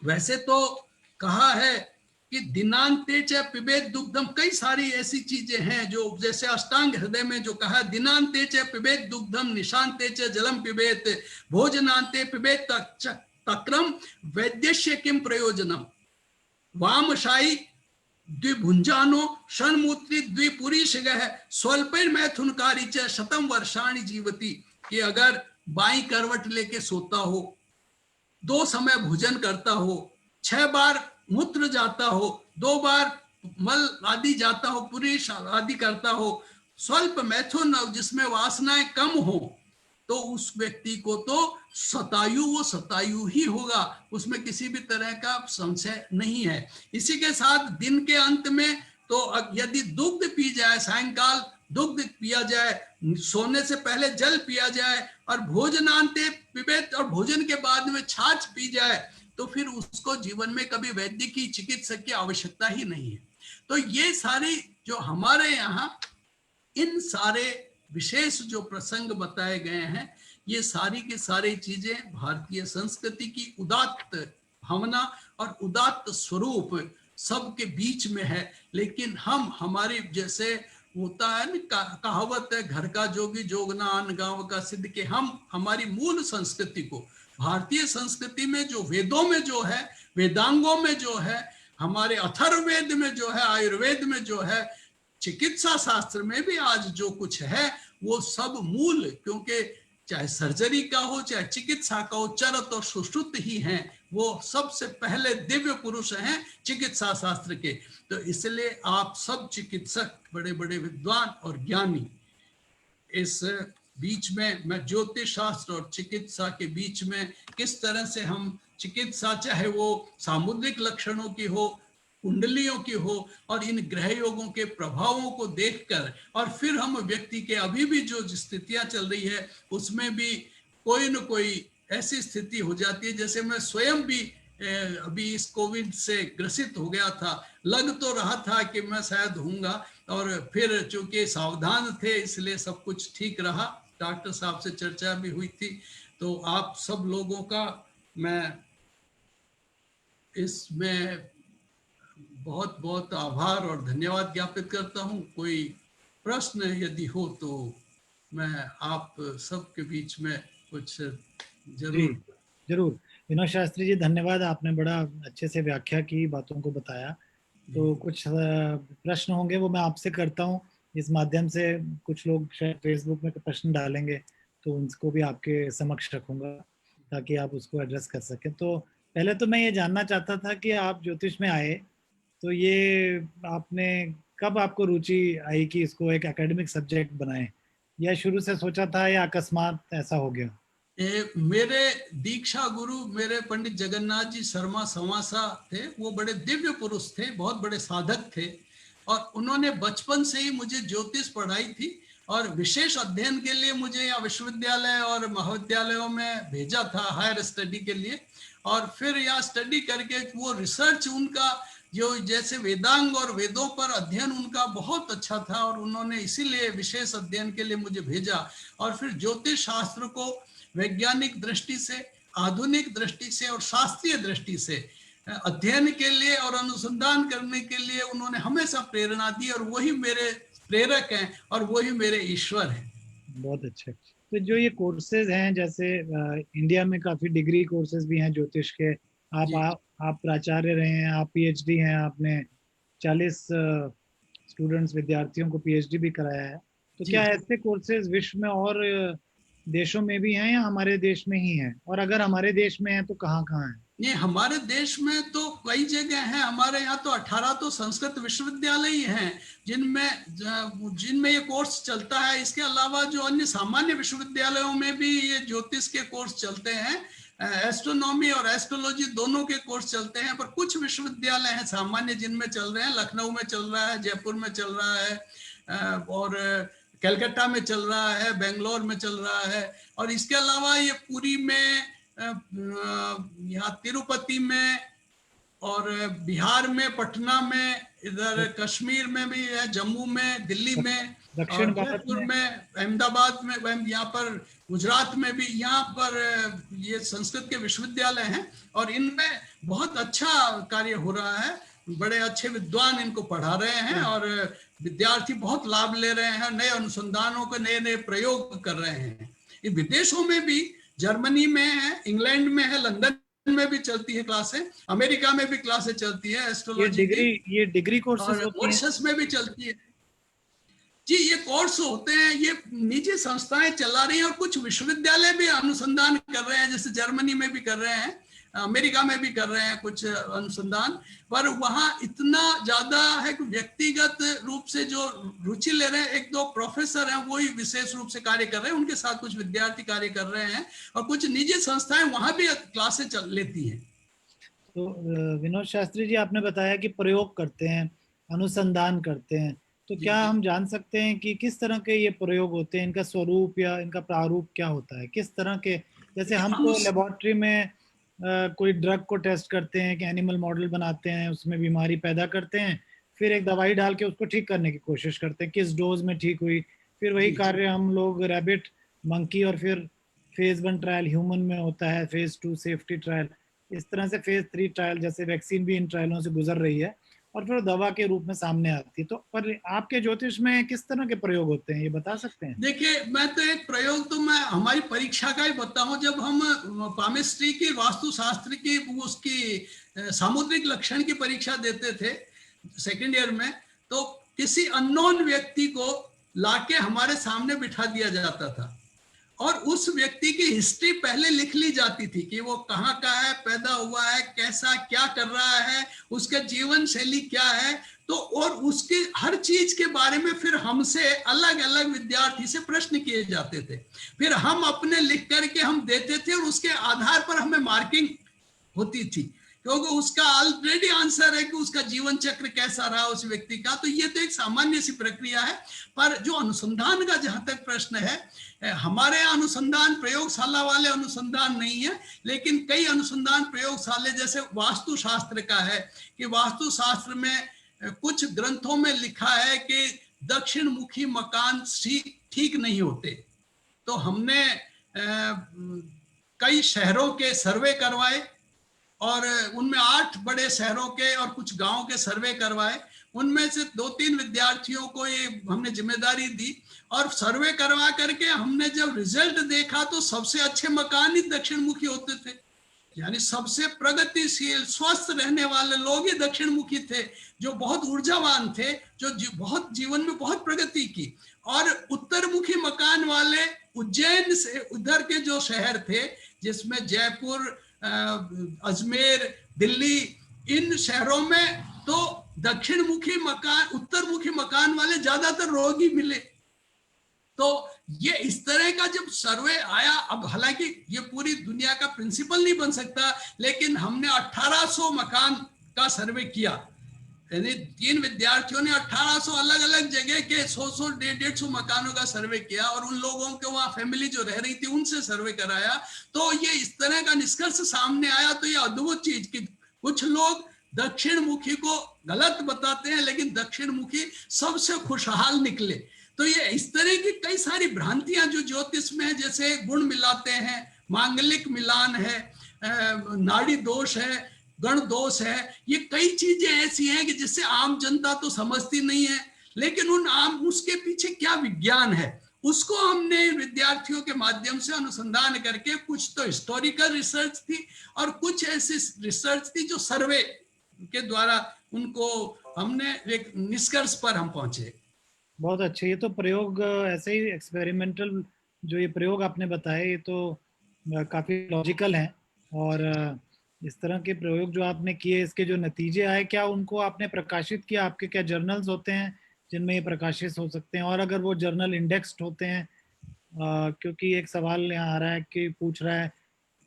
वैसे तो कहा है कि दिनांते च पिबेत दुग्धम, कई सारी ऐसी चीजें हैं जो, जैसे अष्टांग हृदय में जो कहा, दिनांते च पिबेत दुग्धम, निशांते च जलम पिबेत, भोजनांते पिबेत तक्रम, वैद्यस्य किम प्रयोजनम, वामशाई द्विभुंजानो षण्मूत्री द्विपुरीषगः स्वल्पैर्मैथुनकारी च शतम वर्षाणि जीवति, कि अगर बाई करवट लेके सोता हो, 2 समय भोजन करता हो, 6 बार मूत्र जाता हो, 2 बार मल आदि जाता हो, पुरुष आदि करता हो, स्वल्प मैथुन, जिसमें वासनाएं कम हो, तो उस व्यक्ति को तो शतायु, वो शतायु ही होगा, उसमें किसी भी तरह का संशय नहीं है। इसी के साथ दिन के अंत में तो यदि दुग्ध पी जाए, सायंकाल दुग्ध पिया जाए, सोने से पहले जल पिया जाए, और भोजनांते पिबेत, और भोजन के बाद में छाछ पी जाए, तो फिर उसको जीवन में कभी वैद्य की चिकित्सक की आवश्यकता ही नहीं है। तो ये सारी जो हमारे यहाँ इन सारे विशेष जो प्रसंग बताए गए हैं, ये सारी की सारी चीजें भारतीय संस्कृति की उदात्त भावना और उदात्त स्वरूप सबके बीच में है। लेकिन हम हमारी जैसे होता है ना, कहावत है, घर का जोगी जोगना आन गांव का सिद्ध, के हम हमारी मूल संस्कृति को, भारतीय संस्कृति में जो वेदों में जो है, वेदांगों में जो है, हमारे अथर्ववेद में जो है, आयुर्वेद में जो है, चिकित्सा शास्त्र में भी आज जो कुछ है वो सब मूल, क्योंकि चाहे सर्जरी का हो चाहे चिकित्सा का हो, चरत और सुश्रुत ही हैं, वो सबसे पहले दिव्य पुरुष हैं चिकित्सा शास्त्र के। तो इसलिए आप सब चिकित्सक, बड़े बड़े विद्वान और ज्ञानी, इस बीच में मैं ज्योतिष शास्त्र और चिकित्सा के बीच में किस तरह से हम चिकित्सा, चाहे वो सामुद्रिक लक्षणों की हो, कुंडलियों की हो, और इन ग्रह योगों के प्रभावों को देखकर, और फिर हम व्यक्ति के अभी भी जो स्थितियां चल रही है उसमें भी कोई न कोई ऐसी स्थिति हो जाती है, जैसे मैं स्वयं भी अभी इस कोविड से ग्रसित हो गया था, लग तो रहा था कि मैं शायद होऊंगा, और फिर चूंकि सावधान थे इसलिए सब कुछ ठीक रहा। डॉक्टर साहब से चर्चा भी हुई थी। तो आप सब लोगों का मैं इसमें बहुत बहुत आभार और धन्यवाद ज्ञापित करता हूं। कोई प्रश्न यदि हो तो मैं आप सबके बीच में कुछ जरूर। जरूर विनोद शास्त्री जी, धन्यवाद, आपने बड़ा अच्छे से व्याख्या की, बातों को बताया। तो कुछ प्रश्न होंगे वो मैं आपसे करता हूँ। इस माध्यम से कुछ लोग शायद फेसबुक में प्रश्न डालेंगे, तो उनको भी आपके समक्ष रखूंगा ताकि आप उसको एड्रेस कर सकें। तो पहले तो मैं ये जानना चाहता था कि आप ज्योतिष में आए, तो ये आपने कब आपको रुचि आई कि इसको एक एकेडमिक सब्जेक्ट बनाएं, या शुरू से सोचा था या अकस्मात ऐसा हो गया? मेरे दीक्षा गुरु मेरे पंडित जगन्नाथ जी शर्मा संवासा थे। वो बड़े दिव्य पुरुष थे, बहुत बड़े साधक थे, और उन्होंने बचपन से ही मुझे ज्योतिष पढ़ाई थी, और विशेष अध्ययन के लिए मुझे यहाँ विश्वविद्यालय और महाविद्यालयों में भेजा था हायर स्टडी के लिए। और फिर यहाँ स्टडी करके वो रिसर्च उनका जो जैसे वेदांग और वेदों पर अध्ययन उनका बहुत अच्छा था, और उन्होंने इसीलिए विशेष अध्ययन के लिए मुझे भेजा। और फिर ज्योतिष शास्त्र को वैज्ञानिक दृष्टि से, आधुनिक दृष्टि से और शास्त्रीय दृष्टि से अध्ययन के लिए और अनुसंधान करने के लिए उन्होंने हमेशा प्रेरणा दी, और वही मेरे प्रेरक हैं और वही मेरे ईश्वर हैं। बहुत अच्छे। तो जो ये कोर्सेज हैं, जैसे इंडिया में काफी डिग्री कोर्सेज भी हैं ज्योतिष के, आप प्राचार्य रहे हैं, आप पीएचडी हैं, आपने 40 स्टूडेंट्स, विद्यार्थियों को पीएचडी भी कराया है। तो क्या ऐसे कोर्सेज विश्व में और देशों में भी हैं या हमारे देश में ही हैं? और अगर हमारे देश में हैं तो कहाँ कहाँ हैं? नहीं, हमारे देश में तो कई जगह हैं। हमारे यहाँ तो 18 तो संस्कृत विश्वविद्यालय ही हैं जिनमें ये कोर्स चलता है। इसके अलावा जो अन्य सामान्य विश्वविद्यालयों में भी ये ज्योतिष के कोर्स चलते हैं, एस्ट्रोनॉमी और एस्ट्रोलॉजी दोनों के कोर्स चलते हैं। पर कुछ विश्वविद्यालय हैं सामान्य जिनमें चल रहे हैं, लखनऊ में चल रहा है, जयपुर में चल रहा है, और कलकत्ता में चल रहा है, बेंगलोर में चल रहा है। और इसके अलावा ये पुरी में, यहाँ तिरुपति में, और बिहार में पटना में, इधर कश्मीर में भी है, जम्मू में, दिल्ली में, दक्षिण और भारत जयपुर में, में, अहमदाबाद में, यहाँ पर गुजरात में भी, यहाँ पर ये संस्कृत के विश्वविद्यालय हैं, और इनमें बहुत अच्छा कार्य हो रहा है। बड़े अच्छे विद्वान इनको पढ़ा रहे हैं, और विद्यार्थी बहुत लाभ ले रहे हैं, नए अनुसंधानों के नए नए प्रयोग कर रहे हैं। इन विदेशों में भी, जर्मनी में है, इंग्लैंड में है, लंदन में भी चलती है क्लासें, अमेरिका में भी क्लासें चलती है एस्ट्रोलॉजी की, ये डिग्री कोर्सेज और होती हैं? मॉरिशस में भी चलती है। जी, ये कोर्स होते हैं, ये निजी संस्थाएं चला रही हैं, और कुछ विश्वविद्यालय भी अनुसंधान कर रहे हैं, जैसे जर्मनी में भी कर रहे हैं, अमेरिका में भी कर रहे हैं कुछ अनुसंधान। पर वहाँ इतना ज्यादा है कि व्यक्तिगत रूप से जो रुचि ले रहे हैं, एक दो प्रोफेसर हैं वही विशेष रूप से कार्य कर रहे हैं, उनके साथ कुछ विद्यार्थी कार्य कर रहे हैं, और कुछ निजी संस्थाएं वहां भी क्लासें लेती हैं। तो विनोद शास्त्री जी, आपने बताया कि प्रयोग करते हैं, अनुसंधान करते हैं, तो जी क्या जी। हम जान सकते हैं कि किस तरह के ये प्रयोग होते हैं, इनका स्वरूप या इनका प्रारूप क्या होता है, किस तरह के? जैसे देखिए हम तो लेबोरेटरी में कोई ड्रग को टेस्ट करते हैं कि एनिमल मॉडल बनाते हैं, उसमें बीमारी पैदा करते हैं, फिर एक दवाई डाल के उसको ठीक करने की कोशिश करते हैं, किस डोज में ठीक हुई, फिर वही जी जी। कार्य हम लोग रैबिट, मंकी और फिर फेज 1 ट्रायल ह्यूमन में होता है, फेज 2 सेफ्टी ट्रायल, इस तरह से फेज 3 ट्रायल, जैसे वैक्सीन भी इन ट्रायलों से गुजर रही है और फिर दवा के रूप में सामने आती है। तो पर आपके ज्योतिष में किस तरह के प्रयोग होते हैं, ये बता सकते हैं? देखिए, मैं तो एक प्रयोग तो मैं हमारी परीक्षा का ही बताऊं। जब हम पामिस्ट्री की, वास्तुशास्त्र की, उसकी सामुद्रिक लक्षण की परीक्षा देते थे सेकेंड ईयर में, तो किसी अननोन व्यक्ति को लाके हमारे सामने बिठा दिया जाता था और उस व्यक्ति की हिस्ट्री पहले लिख ली जाती थी कि वो कहाँ का है, पैदा हुआ है, कैसा, क्या कर रहा है, उसका जीवन शैली क्या है। तो और उसके हर चीज के बारे में फिर हमसे अलग अलग विद्यार्थी से प्रश्न किए जाते थे, फिर हम अपने लिख करके हम देते थे और उसके आधार पर हमें मार्किंग होती थी, क्योंकि उसका ऑलरेडी आंसर है कि उसका जीवन चक्र कैसा रहा उस व्यक्ति का। तो ये तो एक सामान्य सी प्रक्रिया है। पर जो अनुसंधान का जहां तक प्रश्न है, हमारे अनुसंधान प्रयोगशाला वाले अनुसंधान नहीं है, लेकिन कई अनुसंधान प्रयोगशाले जैसे वास्तुशास्त्र का है कि वास्तुशास्त्र में कुछ ग्रंथों में लिखा है कि दक्षिण मुखी मकान ठीक नहीं होते। तो हमने कई शहरों के सर्वे करवाए और उनमें 8 बड़े शहरों के और कुछ गांव के सर्वे करवाए। उनमें से 2-3 विद्यार्थियों को ये हमने जिम्मेदारी दी और सर्वे करवा करके हमने जब रिजल्ट देखा तो सबसे अच्छे मकान ही दक्षिण मुखी होते थे, यानी सबसे प्रगतिशील स्वस्थ रहने वाले लोग ही दक्षिण मुखी थे, जो बहुत ऊर्जावान थे, जो बहुत जीवन में बहुत प्रगति की। और उत्तर मुखी मकान वाले उज्जैन से उधर के जो शहर थे, जिसमें जयपुर, अजमेर, दिल्ली, इन शहरों में तो दक्षिण मुखी मकान, उत्तर मुखी मकान वाले ज्यादातर रोगी मिले। तो ये इस तरह का जब सर्वे आया, अब हालांकि ये पूरी दुनिया का प्रिंसिपल नहीं बन सकता, लेकिन हमने 1800 मकान का सर्वे किया, यानी 3 विद्यार्थियों ने 1800 अलग अलग जगह के 100 150 मकानों का सर्वे किया और उन लोगों के वहां फैमिली जो रह रही थी उनसे सर्वे कराया। तो ये इस तरह का निष्कर्ष सामने आया। तो ये अद्भुत चीज कि कुछ लोग दक्षिण मुखी को गलत बताते हैं, लेकिन दक्षिण मुखी सबसे खुशहाल निकले। तो ये इस तरह की कई सारी भ्रांतियां जो ज्योतिष में है, जैसे गुण मिलाते हैं, मांगलिक मिलान है, नाड़ी दोष है, गण दोष है, ये कई चीजें ऐसी हैं कि जिससे आम जनता तो समझती नहीं है, लेकिन उन आम उसके पीछे क्या विज्ञान है उसको हमने विद्यार्थियों के माध्यम से अनुसंधान करके, कुछ तो हिस्टोरिकल रिसर्च थी और कुछ ऐसी रिसर्च थी जो सर्वे के द्वारा उनको हमने एक निष्कर्ष पर हम पहुंचे। बहुत अच्छे। ये तो प्रयोग ऐसे ही एक्सपेरिमेंटल, जो ये प्रयोग आपने बताए ये तो काफी लॉजिकल हैं। और इस तरह के प्रयोग जो आपने किए, इसके जो नतीजे आए, क्या उनको आपने प्रकाशित किया? आपके क्या जर्नल्स होते हैं जिनमें ये प्रकाशित हो सकते हैं? और अगर वो जर्नल इंडेक्स्ड होते हैं, क्योंकि एक सवाल यहाँ आ रहा है कि पूछ रहा है,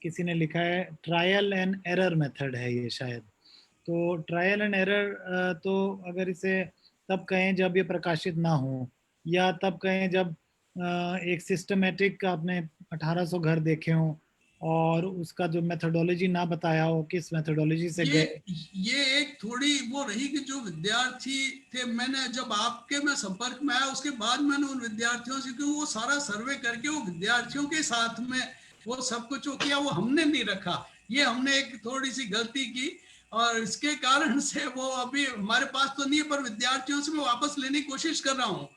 किसी ने लिखा है ट्रायल एंड एरर मेथड है ये शायद। तो ट्रायल एंड एरर, तो अगर इसे तब कहें जब ये प्रकाशित ना हो, या तब कहें जब एक सिस्टमेटिक आपने 1800 घर देखे हों और उसका जो मेथोडोलॉजी ना बताया हो, किस मेथोडोलॉजी से ये गए। ये एक थोड़ी वो रही कि जो विद्यार्थी थे, मैंने जब आपके मैं संपर्क में आया उसके बाद मैंने उन विद्यार्थियों से, क्योंकि वो सारा सर्वे करके वो विद्यार्थियों के साथ में वो सब कुछ वो किया, वो हमने नहीं रखा। ये हमने एक थोड़ी सी गलती की और इसके कारण से वो अभी हमारे पास तो नहीं है, पर विद्यार्थियों से मैं वापस लेने की कोशिश कर रहा हूँ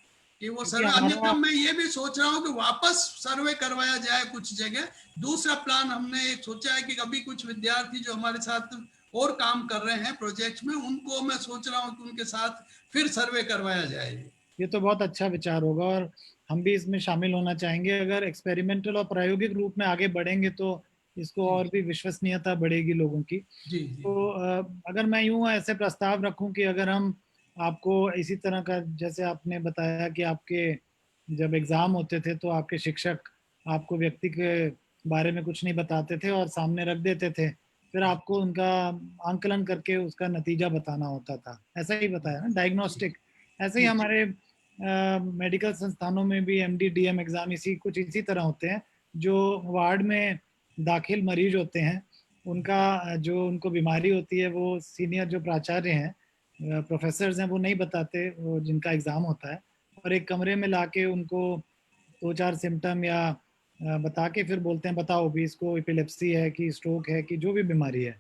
कि वो क्योंकि सर्वे। अन्यथा हमारा, मैं ये भी सोच रहा हूँ कि वापस सर्वे करवाया जाए कुछ जगह। दूसरा प्लान हमने सोचा है कि अभी कुछ विद्यार्थी जो हमारे साथ और काम कर रहे हैं प्रोजेक्ट में, उनको मैं सोच रहा हूँ कि उनके साथ फिर सर्वे करवाया जाए। ये तो बहुत अच्छा विचार होगा और हम भी इसमें शामिल होना चाहेंगे। अगर एक्सपेरिमेंटल और प्रायोगिक रूप में आगे बढ़ेंगे तो इसको जी और भी विश्वसनीयता बढ़ेगी लोगों की। जी जी तो अगर मैं यूं ऐसे प्रस्ताव रखूं कि अगर हम आपको इसी तरह का, जैसे आपने बताया कि आपके जब एग्जाम होते थे तो आपके शिक्षक आपको व्यक्ति के बारे में कुछ नहीं बताते थे और सामने रख देते थे, फिर आपको उनका आंकलन करके उसका नतीजा बताना होता था, ऐसा ही बताया ना, जी डायग्नोस्टिक ऐसे ही हमारे मेडिकल संस्थानों में भी एमडी डीएम एग्जाम इसी तरह होते हैं। जो वार्ड में दाखिल मरीज होते हैं उनका जो उनको बीमारी होती है वो सीनियर जो प्राचार्य हैं, प्रोफेसर्स हैं, वो नहीं बताते, वो जिनका एग्ज़ाम होता है, और एक कमरे में लाके उनको 2-4 सिम्टम या बता के फिर बोलते हैं बताओ भी इसको एपिलेप्सी है कि स्ट्रोक है कि जो भी बीमारी है।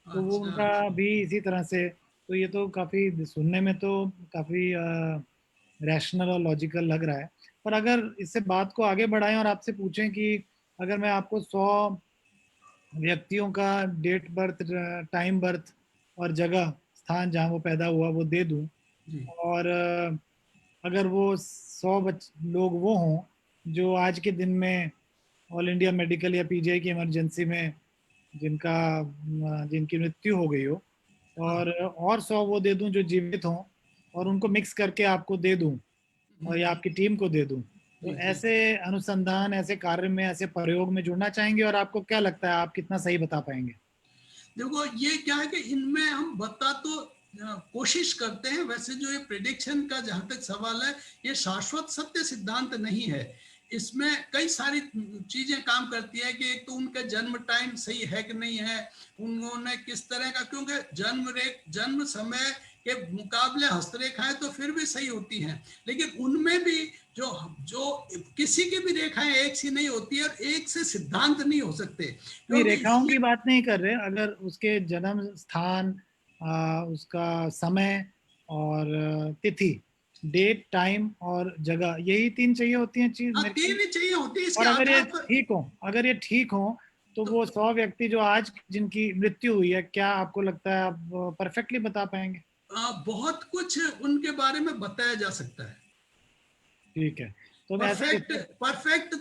तो वो अच्छा उनका अच्छा। भी इसी तरह से, तो ये तो काफ़ी सुनने में तो काफ़ी रैशनल और लॉजिकल लग रहा है। पर अगर इससे बात को आगे बढ़ाएं और आपसे पूछें कि अगर मैं आपको 100 व्यक्तियों का डेट बर्थ, टाइम बर्थ और जगह स्थान जहाँ वो पैदा हुआ वो दे दूं, जी और अगर वो 100 लोग वो हों जो आज के दिन में ऑल इंडिया मेडिकल या पीजीआई की इमरजेंसी में जिनकी मृत्यु हो गई हो, हाँ। और 100 वो दे दूं जो जीवित हों, और उनको मिक्स करके आपको दे दूं और या आपकी टीम को दे दूं, तो जी जी। ऐसे अनुसंधान, ऐसे कार्य में, ऐसे प्रयोग में जुड़ना चाहेंगे? और आपको क्या लगता है आप कितना सही बता पाएंगे? देखो ये क्या है कि इनमें हम बता तो कोशिश करते हैं, वैसे जो ये प्रिडिक्शन का जहां तक सवाल है, ये शाश्वत सत्य सिद्धांत नहीं है। इसमें कई सारी चीजें काम करती है कि एक तो उनका जन्म टाइम सही है कि नहीं है, उन्होंने किस तरह का, क्योंकि जन्म समय के मुकाबले हस्तरेखाएं तो फिर भी सही होती हैं, लेकिन उनमें भी जो जो किसी की भी रेखाएं एक सी नहीं होती है और एक से सिद्धांत नहीं हो सकते, नहीं, क्योंकि रेखाओं इसलिए की बात नहीं कर रहे, अगर उसके जन्म स्थान, उसका समय और तिथि, डेट टाइम और जगह, यही 3 चाहिए होती हैं चीज हाँ मेरे ख्याल। तीन ही चाहिए होती है, इसके और अगर ये आधार पर। ठीक हो, अगर ये ठीक हो, तो तो वो 100 व्यक्ति जो आज जिनकी मृत्यु हुई है, क्या आपको लगता है आप परफेक्टली बता पाएंगे? बहुत कुछ उनके बारे में बताया जा सकता है। ठीक है, तो मैं ऐसा परफेक्ट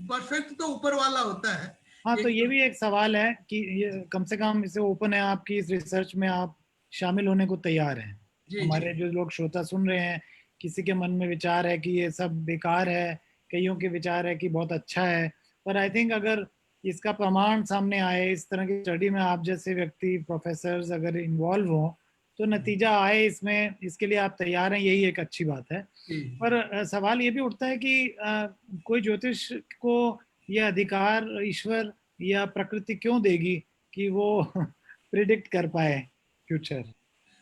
परफेक्ट तो ऊपर वाला होता है। हाँ, तो एक ये तो भी एक सवाल है कि ये कम से कम इसे ओपन है, आपकी इस रिसर्च में आप शामिल होने को तैयार हैं। जी जी हमारे जो लोग श्रोता सुन रहे हैं, किसी के मन में विचार है कि ये सब बेकार है, कईयों के विचार है कि बहुत अच्छा है, पर आई थिंक अगर इसका प्रमाण सामने आए, इस तरह की स्टडी में आप जैसे व्यक्ति, प्रोफेसर्स अगर इन्वॉल्व हो, तो नतीजा आए इसमें, इसके लिए आप तैयार हैं, यही एक अच्छी बात है। जी। पर सवाल ये भी उठता है कि कोई ज्योतिष को यह अधिकार ईश्वर या प्रकृति क्यों देगी कि वो प्रिडिक्ट कर पाए फ्यूचर?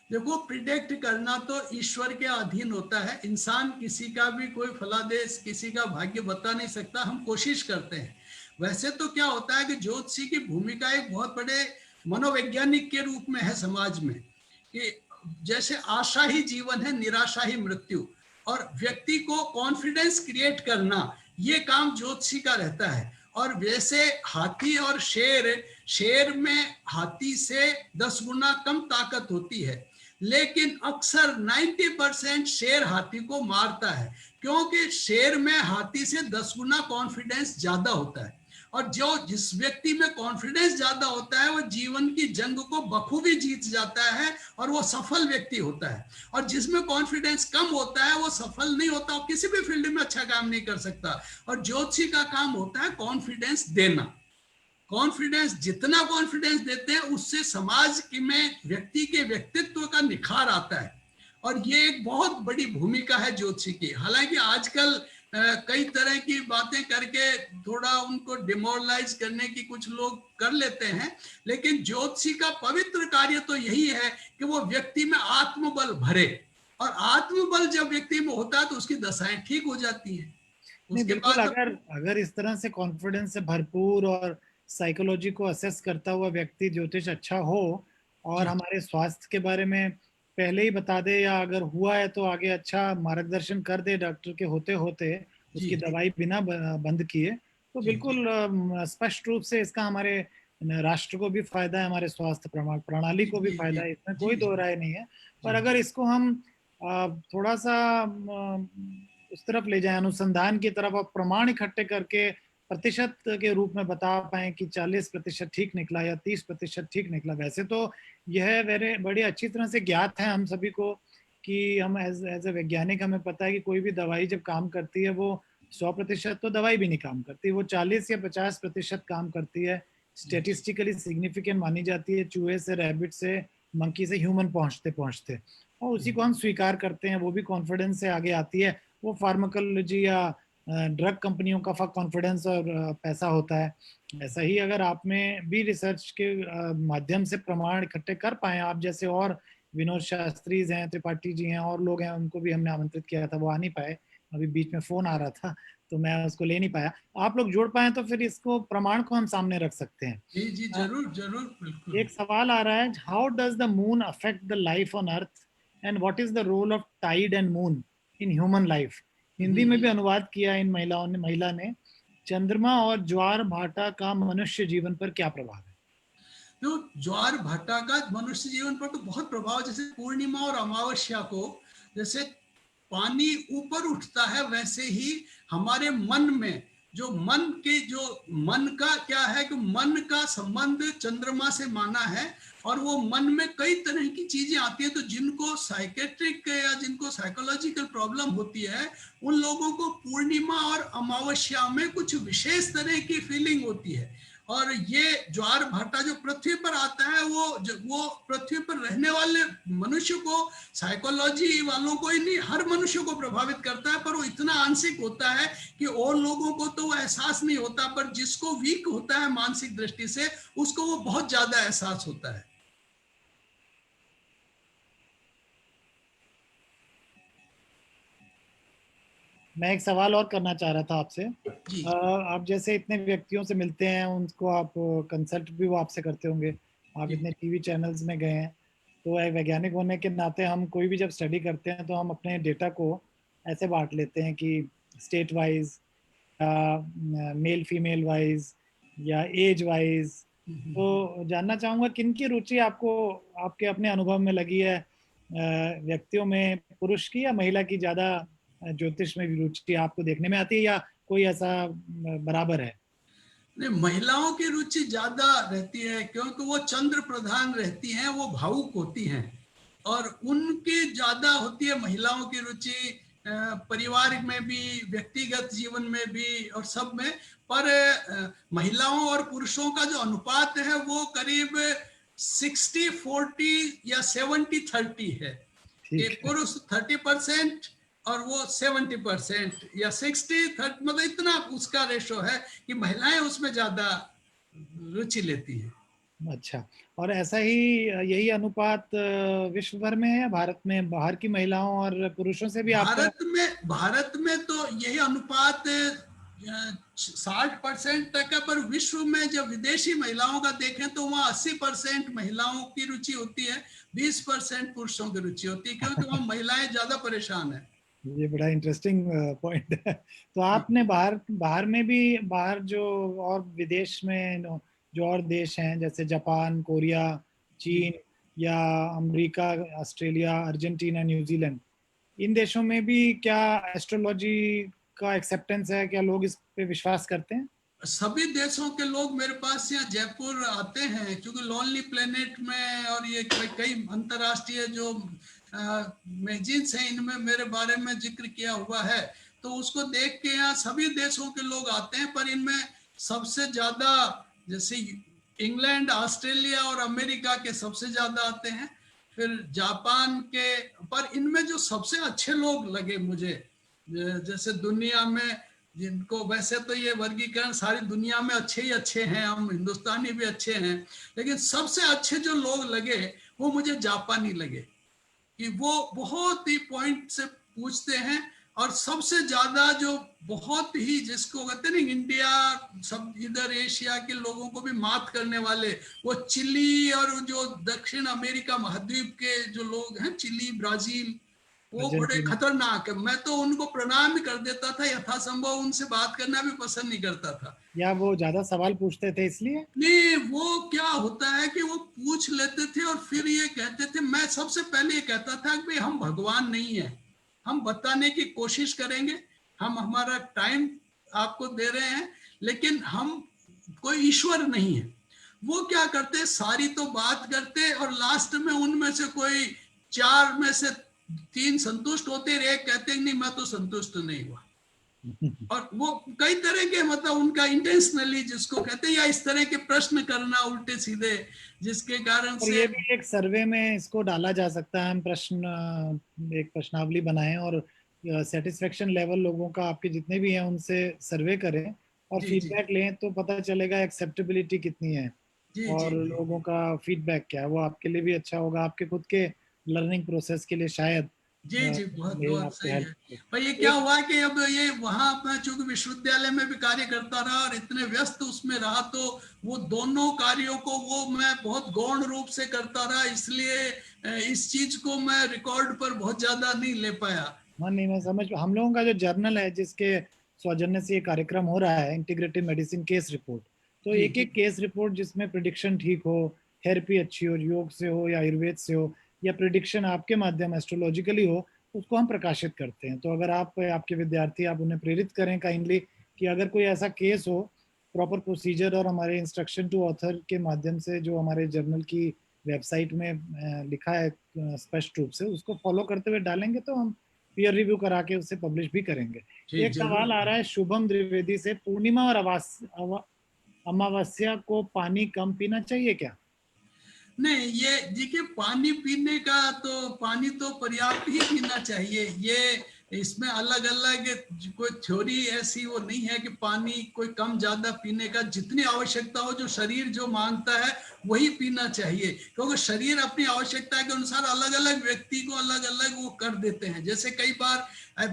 देखो प्रिडिक्ट करना तो ईश्वर के अधीन होता है, इंसान किसी का भी कोई फलादेश, किसी का भाग्य बता नहीं सकता, हम कोशिश करते हैं। वैसे तो क्या होता है कि ज्योतिषी की भूमिका एक बहुत बड़े मनोवैज्ञानिक के रूप में है समाज में, कि जैसे आशा ही जीवन है, निराशा ही मृत्यु, और व्यक्ति को कॉन्फिडेंस क्रिएट करना ये काम ज्योतिषी का रहता है। और वैसे हाथी और शेर में हाथी से 10 गुना कम ताकत होती है, लेकिन अक्सर 90% शेर हाथी को मारता है, क्योंकि शेर में हाथी से 10 गुना कॉन्फिडेंस ज्यादा होता है। और जो जिस व्यक्ति में कॉन्फिडेंस ज्यादा होता है वो जीवन की जंग को बखूबी जीत जाता है और वो सफल व्यक्ति होता है। और जिसमें कॉन्फिडेंस कम होता है वो सफल नहीं होता, और किसी भी फील्ड में अच्छा काम नहीं कर सकता। और ज्योतिषी का काम होता है कॉन्फिडेंस देना। कॉन्फिडेंस, जितना कॉन्फिडेंस देते हैं उससे समाज में व्यक्ति के व्यक्तित्व का निखार आता है। और ये एक बहुत बड़ी भूमिका है ज्योतिषी की। हालांकि आजकल कई तरह की बातें करके थोड़ा उनको डिमोरलाइज करने की कुछ लोग कर लेते हैं, लेकिन ज्योतिषी का पवित्र कार्य तो यही है कि वो व्यक्ति में आत्मबल भरे, और आत्मबल जब व्यक्ति में होता है तो उसकी दशाएं ठीक हो जाती हैं। नहीं, उसके बिल्कुल, बाद अगर अगर इस तरह से कॉन्फिडेंस से भरपूर और साइकोलॉजी को असेस करता हुआ व्यक्ति ज्योतिष अच्छा हो, और जी हमारे स्वास्थ्य के बारे में पहले ही बता दे, या अगर हुआ है तो आगे अच्छा मार्गदर्शन कर दे डॉक्टर के होते होते, जी उसकी दवाई बिना बंद किए, तो जी जी बिल्कुल स्पष्ट रूप से इसका हमारे राष्ट्र को भी फायदा है, हमारे स्वास्थ्य प्रणाली जी को भी जी फायदा जी है, इसमें जी कोई जी दो राय नहीं है। पर जी अगर इसको हम थोड़ा सा उस तरफ ले जाएं, अनुसंधान की तरफ, और प्रमाण इकट्ठे करके प्रतिशत के रूप में बता पाए कि 40% ठीक निकला या 30% ठीक निकला, वैसे तो यह वेरे बड़ी अच्छी तरह से ज्ञात है हम सभी को कि हम एज ए वैज्ञानिक हमें पता है कि कोई भी दवाई जब काम करती है वो 100% तो दवाई भी नहीं काम करती, वो 40 या 50% काम करती है, जी स्टेटिस्टिकली सिग्निफिकेंट मानी जाती है, चूहे से, रैबिट से, मंकी से ह्यूमन पहुंचते पहुंचते। और उसी को हम स्वीकार करते हैं, वो भी कॉन्फिडेंस से आगे आती है। वो फार्माकोलॉजी या ड्रग कंपनियों का कॉन्फिडेंस और पैसा होता है। ऐसा ही अगर आप में भी रिसर्च के माध्यम से प्रमाण इकट्ठे कर पाए, आप जैसे और विनोद शास्त्री हैं, त्रिपाठी जी हैं, और लोग हैं, उनको भी हमने आमंत्रित किया था, वो आ नहीं पाए, अभी बीच में फोन आ रहा था तो मैं उसको ले नहीं पाया। आप लोग जोड़ पाए तो फिर इसको प्रमाण को हम सामने रख सकते हैं। जी जी, जरूर जरूर, बिल्कुल। एक सवाल आ रहा है, how does the moon affect the life on earth and what is the role of tide and moon in human life? Hindi में भी अनुवाद किया इन महिला ने। चंद्रमा और ज्वार भाटा का मनुष्य जीवन पर क्या प्रभाव है? तो ज्वार भाटा का मनुष्य जीवन पर तो बहुत प्रभाव, जैसे पूर्णिमा और अमावस्या को जैसे पानी ऊपर उठता है, वैसे ही हमारे मन में जो मन का क्या है कि मन का संबंध चंद्रमा से माना है, और वो मन में कई तरह की चीजें आती है। तो जिनको साइकेट्रिक या जिनको साइकोलॉजिकल प्रॉब्लम होती है, उन लोगों को पूर्णिमा और अमावस्या में कुछ विशेष तरह की फीलिंग होती है। और ये ज्वार भाटा जो पृथ्वी पर आता है, वो पृथ्वी पर रहने वाले मनुष्य को, साइकोलॉजी वालों को ही नहीं, हर मनुष्य को प्रभावित करता है। पर वो इतना आंशिक होता है कि और लोगों को तो वो एहसास नहीं होता, पर जिसको वीक होता है मानसिक दृष्टि से, उसको वो बहुत ज्यादा एहसास होता है। मैं एक सवाल और करना चाह रहा था आपसे। जी आप जैसे इतने व्यक्तियों से मिलते हैं, उनको आप कंसल्ट भी वो आपसे करते होंगे, आप जी इतने टीवी चैनल्स में गए हैं, तो एक वैज्ञानिक होने के नाते हम कोई भी जब स्टडी करते हैं तो हम अपने डेटा को ऐसे बांट लेते हैं कि स्टेट वाइज या मेल फीमेल वाइज या एज वाइज। तो जानना चाहूँगा किन की रुचि आपको आपके अपने अनुभव में लगी है, व्यक्तियों में पुरुष की या महिला की ज़्यादा ज्योतिष में रुचि आपको देखने में आती है, या कोई ऐसा बराबर है? नहीं, महिलाओं की रुचि ज्यादा रहती है, क्योंकि वो चंद्र प्रधान रहती हैं, वो भावुक होती हैं, और उनकी ज्यादा होती है महिलाओं की रुचि, परिवार में भी, व्यक्तिगत जीवन में भी, और सब में। पर महिलाओं और पुरुषों का जो अनुपात है वो करीब 60-40 या 70-30 है, कि ठीक है। पुरुष 30% और वो 70% या 60-30, मतलब इतना उसका रेशो है कि महिलाएं उसमें ज्यादा रुचि लेती हैं। अच्छा, और ऐसा ही यही अनुपात विश्व भर में है या भारत में, बाहर की महिलाओं और पुरुषों से भी आपका? भारत में तो यही अनुपात 60% तक है, पर विश्व में जब विदेशी महिलाओं का देखें तो वहाँ 80% महिलाओं की रुचि होती है, 20% पुरुषों की रुचि होती है, क्योंकि वहाँ महिलाएं ज्यादा परेशान है। ये बड़ा इंटरेस्टिंग पॉइंट है। तो आपने बाहर बाहर में भी, बाहर जो और विदेश में जो और देश हैं जैसे जापान, कोरिया, जी, चीन या अमेरिका, ऑस्ट्रेलिया, अर्जेंटीना, न्यूजीलैंड, इन देशों में भी क्या एस्ट्रोलॉजी का एक्सेप्टेंस है? क्या लोग इस पे विश्वास करते हैं? सभी देशों के लोग मेरे पास यहाँ जयपुर आते हैं, क्योंकि लोनली प्लेनेट में और ये कई अंतर्राष्ट्रीय जो मैगजीन्स हैं, इनमें मेरे बारे में जिक्र किया हुआ है। तो उसको देख के यहाँ सभी देशों के लोग आते हैं, पर इनमें सबसे ज्यादा जैसे इंग्लैंड, ऑस्ट्रेलिया और अमेरिका के सबसे ज्यादा आते हैं, फिर जापान के। पर इनमें जो सबसे अच्छे लोग लगे मुझे, जैसे दुनिया में जिनको, वैसे तो ये वर्गीकरण सारी दुनिया में अच्छे ही अच्छे हैं, हम हिंदुस्तानी भी अच्छे हैं, लेकिन सबसे अच्छे जो लोग लगे वो मुझे जापानी लगे, कि वो बहुत ही पॉइंट से पूछते हैं। और सबसे ज्यादा जो बहुत ही, जिसको कहते हैं ना इंडिया, सब इधर एशिया के लोगों को भी मात करने वाले, वो चिली और जो दक्षिण अमेरिका महाद्वीप के जो लोग हैं, चिली, ब्राजील, वो बड़े अर्जेंटीना? खतरनाक है। मैं तो उनको प्रणाम भी कर देता था, यथासंभव उनसे बात करना भी पसंद नहीं करता था। या वो ज्यादा सवाल पूछते थे इसलिए? नहीं, वो क्या होता है कि वो पूछ लेते थे और फिर ये कहते थे, मैं सबसे पहले ये कहता था कि भाई हम भगवान नहीं है, हम बताने की कोशिश करेंगे, हम हमारा टाइम आपको दे रहे हैं, लेकिन हम कोई ईश्वर नहीं है। वो क्या करते, सारी तो बात करते और लास्ट में उनमें से कोई 4 में से 3 संतुष्ट होते, एक कहते नहीं मैं तो संतुष्ट नहीं हुआ। और वो कई तरह के मतलब उनका इंटेंशनली जिसको कहते हैं, या इस तरह के प्रश्न करना उल्टे सीधे, जिसके कारण और से। ये भी एक सर्वे में इसको डाला जा सकता है, हम एक प्रश्नावली बनाएं और सेटिस्फेक्शन लेवल लोगों का आपके जितने भी हैं उनसे सर्वे करें और जी जी फीडबैक लें, तो पता चलेगा एक्सेप्टेबिलिटी कितनी है जी जी और जी लोगों का फीडबैक क्या है। वो आपके लिए भी अच्छा होगा, आपके खुद के लर्निंग प्रोसेस के लिए शायद जी जी, बहुत ये बहुत आपको सही हेल्प है। करे। पर ये क्या एक हुआ कि अब ये वहां मैं चूंकि विश्वविद्यालय में भी कार्य करता रहा और इतने व्यस्त उसमें रहा, तो वो दोनों कार्यों को वो मैं बहुत गौण रूप से करता रहा, इसलिए इस चीज को मैं रिकॉर्ड पर बहुत ज्यादा नहीं ले पाया। हाँ नहीं, मैं समझ, हम लोगों का जो जर्नल है जिसके सौजन्य से ये कार्यक्रम हो रहा है, इंटीग्रेटिव मेडिसिन केस रिपोर्ट, तो जी एक एक केस रिपोर्ट जिसमें प्रिडिक्शन ठीक हो, थेरेपी अच्छी हो, योग से हो या आयुर्वेद से हो, या प्रिडिक्शन आपके माध्यम एस्ट्रोलॉजिकली हो, उसको हम प्रकाशित करते हैं। तो अगर आप आपके विद्यार्थी, आप उन्हें प्रेरित करें काइंडली कि अगर कोई ऐसा केस हो, प्रॉपर प्रोसीजर और हमारे इंस्ट्रक्शन टू ऑथर के माध्यम से जो हमारे जर्नल की वेबसाइट में लिखा है स्पष्ट रूप से, उसको फॉलो करते हुए डालेंगे तो हम पीयर रिव्यू करा के उसे पब्लिश भी करेंगे। जी, एक जरूर। सवाल आ रहा है शुभम द्विवेदी से, पूर्णिमा और अमावस्या को पानी कम पीना चाहिए क्या? नहीं, ये देखिए, पानी पीने का तो पानी तो पर्याप्त ही पीना चाहिए। ये इसमें अलग अलग कोई थ्योरी ऐसी वो नहीं है कि पानी कोई कम ज्यादा पीने का, जितनी आवश्यकता हो, जो शरीर जो मांगता है वही पीना चाहिए, क्योंकि शरीर अपनी आवश्यकता के अनुसार अलग अलग व्यक्ति को अलग अलग वो कर देते हैं। जैसे कई बार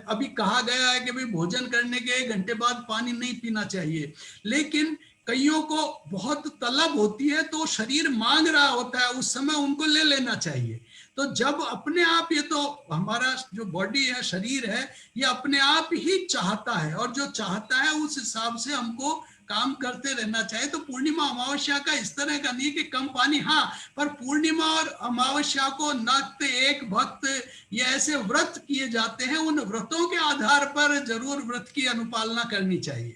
अभी कहा गया है कि भाई भोजन करने के 1 घंटे बाद पानी नहीं पीना चाहिए, लेकिन कईयों को बहुत तलब होती है तो शरीर मांग रहा होता है, उस समय उनको ले लेना चाहिए। तो जब अपने आप, ये तो हमारा जो बॉडी है, शरीर है, ये अपने आप ही चाहता है, और जो चाहता है उस हिसाब से हमको काम करते रहना चाहिए। तो पूर्णिमा अमावस्या का इस तरह का नहीं कि कम पानी, हाँ, पर पूर्णिमा और अमावस्या को नक्त एक भक्त ये ऐसे व्रत किए जाते हैं, उन व्रतों के आधार पर जरूर व्रत की अनुपालना करनी चाहिए।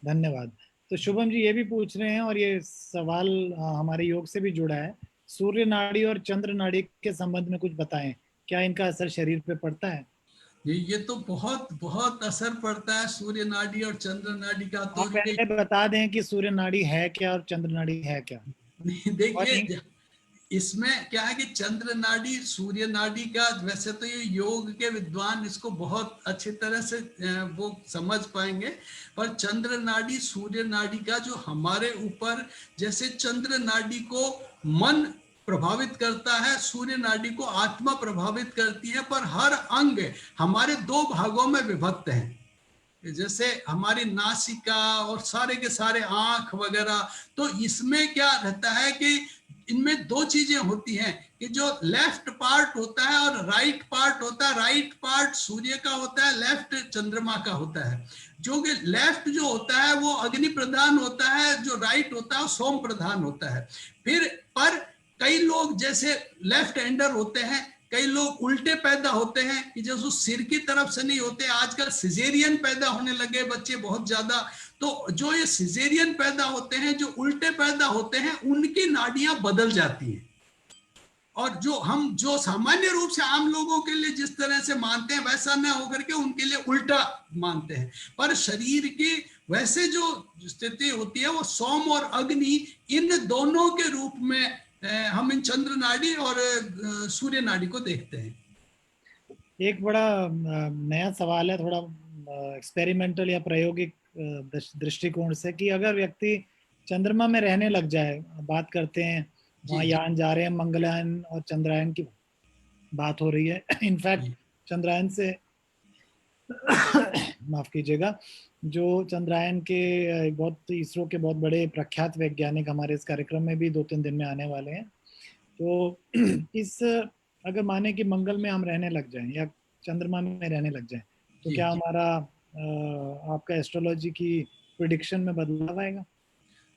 धन्यवाद। तो शुभम जी ये भी पूछ रहे हैं, और ये सवाल हमारे योग से भी जुड़ा है, सूर्य नाड़ी और चंद्र नाड़ी के संबंध में कुछ बताएं, क्या इनका असर शरीर पे पड़ता है? ये तो बहुत बहुत असर पड़ता है सूर्य नाड़ी और चंद्र नाड़ी का, तो आप पहले बता दें कि सूर्य नाड़ी है क्या और चंद्र नाड़ी है क्या। और देखिए, इसमें क्या है कि चंद्र नाड़ी सूर्य नाड़ी का, वैसे तो ये योग के विद्वान इसको बहुत अच्छी तरह से वो समझ पाएंगे, पर चंद्र नाड़ी सूर्य नाड़ी का जो हमारे ऊपर, जैसे चंद्र नाड़ी को मन प्रभावित करता है, सूर्य नाड़ी को आत्मा प्रभावित करती है, पर हर अंग हमारे 2 भागों में विभक्त है। जैसे हमारी नासिका और सारे के सारे आंख वगैरह, तो इसमें क्या रहता है कि इनमें 2 चीजें होती हैं कि जो लेफ्ट पार्ट होता है और राइट पार्ट होता है। राइट पार्ट सूर्य का होता है, लेफ्ट चंद्रमा का होता है। जो कि लेफ्ट जो होता है वो अग्नि प्रधान होता है, जो राइट होता है वो सोम प्रधान होता है। फिर पर कई लोग जैसे लेफ्ट हैंडर होते हैं, कई लोग उल्टे पैदा होते हैं कि जो सिर की तरफ से नहीं होते, आजकल सिजेरियन पैदा होने लगे बच्चे बहुत ज्यादा। तो जो ये सिजेरियन पैदा होते हैं, जो उल्टे पैदा होते हैं, उनकी नाड़ियां बदल जाती हैं, और जो सामान्य रूप से आम लोगों के लिए जिस तरह से मानते हैं वैसा न होकर के उनके लिए उल्टा मानते हैं। पर शरीर की वैसे जो स्थिति होती है वो सोम और अग्नि, इन दोनों के रूप में हम इन चंद्र नाड़ी और सूर्य नाड़ी को देखते हैं। एक बड़ा नया सवाल है, थोड़ा एक्सपेरिमेंटल या प्रायोगिक दृष्टिकोण से, कि अगर व्यक्ति चंद्रमा में रहने लग जाए, बात करते हैं जी वहाँ जी यान जा रहे हैं, मंगलयान और चंद्रयान की बात हो रही है इनफैक्ट जी चंद्रयान से माफ कीजिएगा, जो चंद्रयान के बहुत इसरो के बहुत बड़े प्रख्यात वैज्ञानिक हमारे इस कार्यक्रम में भी 2-3 दिन में आने वाले हैं। तो इस अगर माने कि मंगल में हम रहने लग जाएं या चंद्रमा में रहने लग जाएं, तो जी क्या जी। हमारा आपका एस्ट्रोलॉजी की प्रिडिक्शन में बदलाव आएगा?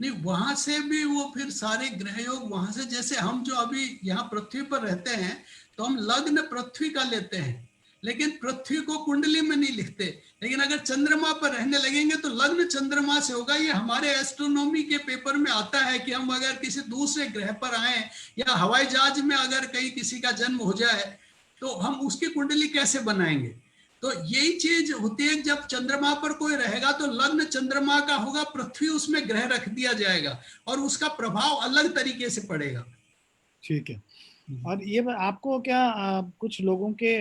नहीं, वहां से भी वो फिर सारे ग्रह योग वहां से, जैसे हम जो अभी यहाँ पृथ्वी पर रहते हैं, तो हम लग्न पृथ्वी का लेते हैं, लेकिन पृथ्वी को कुंडली में नहीं लिखते। लेकिन अगर चंद्रमा पर रहने लगेंगे तो लग्न चंद्रमा से होगा। ये हमारे एस्ट्रोनॉमी के पेपर में आता है कि हम अगर किसी दूसरे ग्रह पर आए, या हवाई जहाज में अगर कहीं किसी का जन्म हो जाए, तो हम उसकी कुंडली कैसे बनाएंगे। तो यही चीज होती है, जब चंद्रमा पर कोई रहेगा तो लग्न चंद्रमा का होगा, पृथ्वी उसमें ग्रह रख दिया जाएगा और उसका प्रभाव अलग तरीके से पड़ेगा। ठीक है। और ये आपको क्या कुछ लोगों के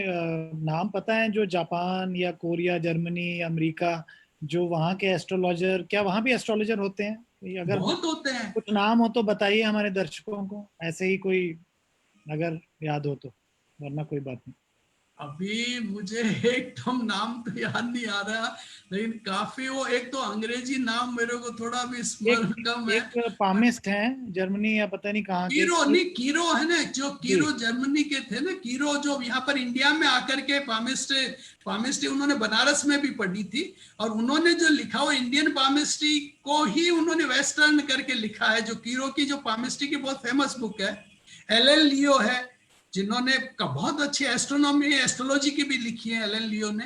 नाम पता है जो जापान या कोरिया, जर्मनी, अमेरिका, जो वहाँ के एस्ट्रोलॉजर, क्या वहाँ भी एस्ट्रोलॉजर होते हैं? ये अगर बहुत होते हैं। कुछ नाम हो तो बताइए हमारे दर्शकों को, ऐसे ही कोई अगर याद हो तो, वरना कोई बात नहीं। अभी मुझे एकदम नाम तो याद नहीं आ रहा, लेकिन काफी वो, एक तो अंग्रेजी नाम मेरे को थोड़ा भी एक स्मरण कम है। एक पामिस्ट हैं जर्मनी या पता नहीं कहाँ के। कीरो, नहीं कीरो है ना, जो जी। कीरो जर्मनी के थे ना, कीरो जो यहाँ पर इंडिया में आकर के पामिस्ट्री उन्होंने बनारस में भी पढ़ी थी, और उन्होंने जो लिखा वो इंडियन पामिस्ट्री को ही उन्होंने वेस्टर्न करके लिखा है। जो कीरो की जो पामिस्ट्री की बहुत फेमस बुक है, एल लियो है, जिन्होंने बहुत अच्छी एस्ट्रोनॉमी एस्ट्रोलॉजी की भी लिखी है एल लियो ने,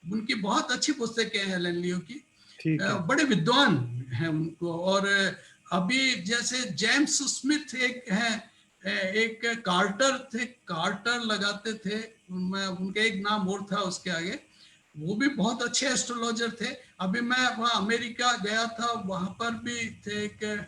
उनकी बहुत अच्छी पुस्तकें हैं एल लियो की। ठीक है। बड़े विद्वान हैं उनको। और अभी जैसे जेम्स स्मिथ एक हैं, एक कार्टर थे, कार्टर लगाते थे, मैं उनका एक नाम और था उसके आगे, वो भी बहुत अच्छे एस्ट्रोलॉजर थे। अभी मैं वहाँ अमेरिका गया था, वहां पर भी थे, एक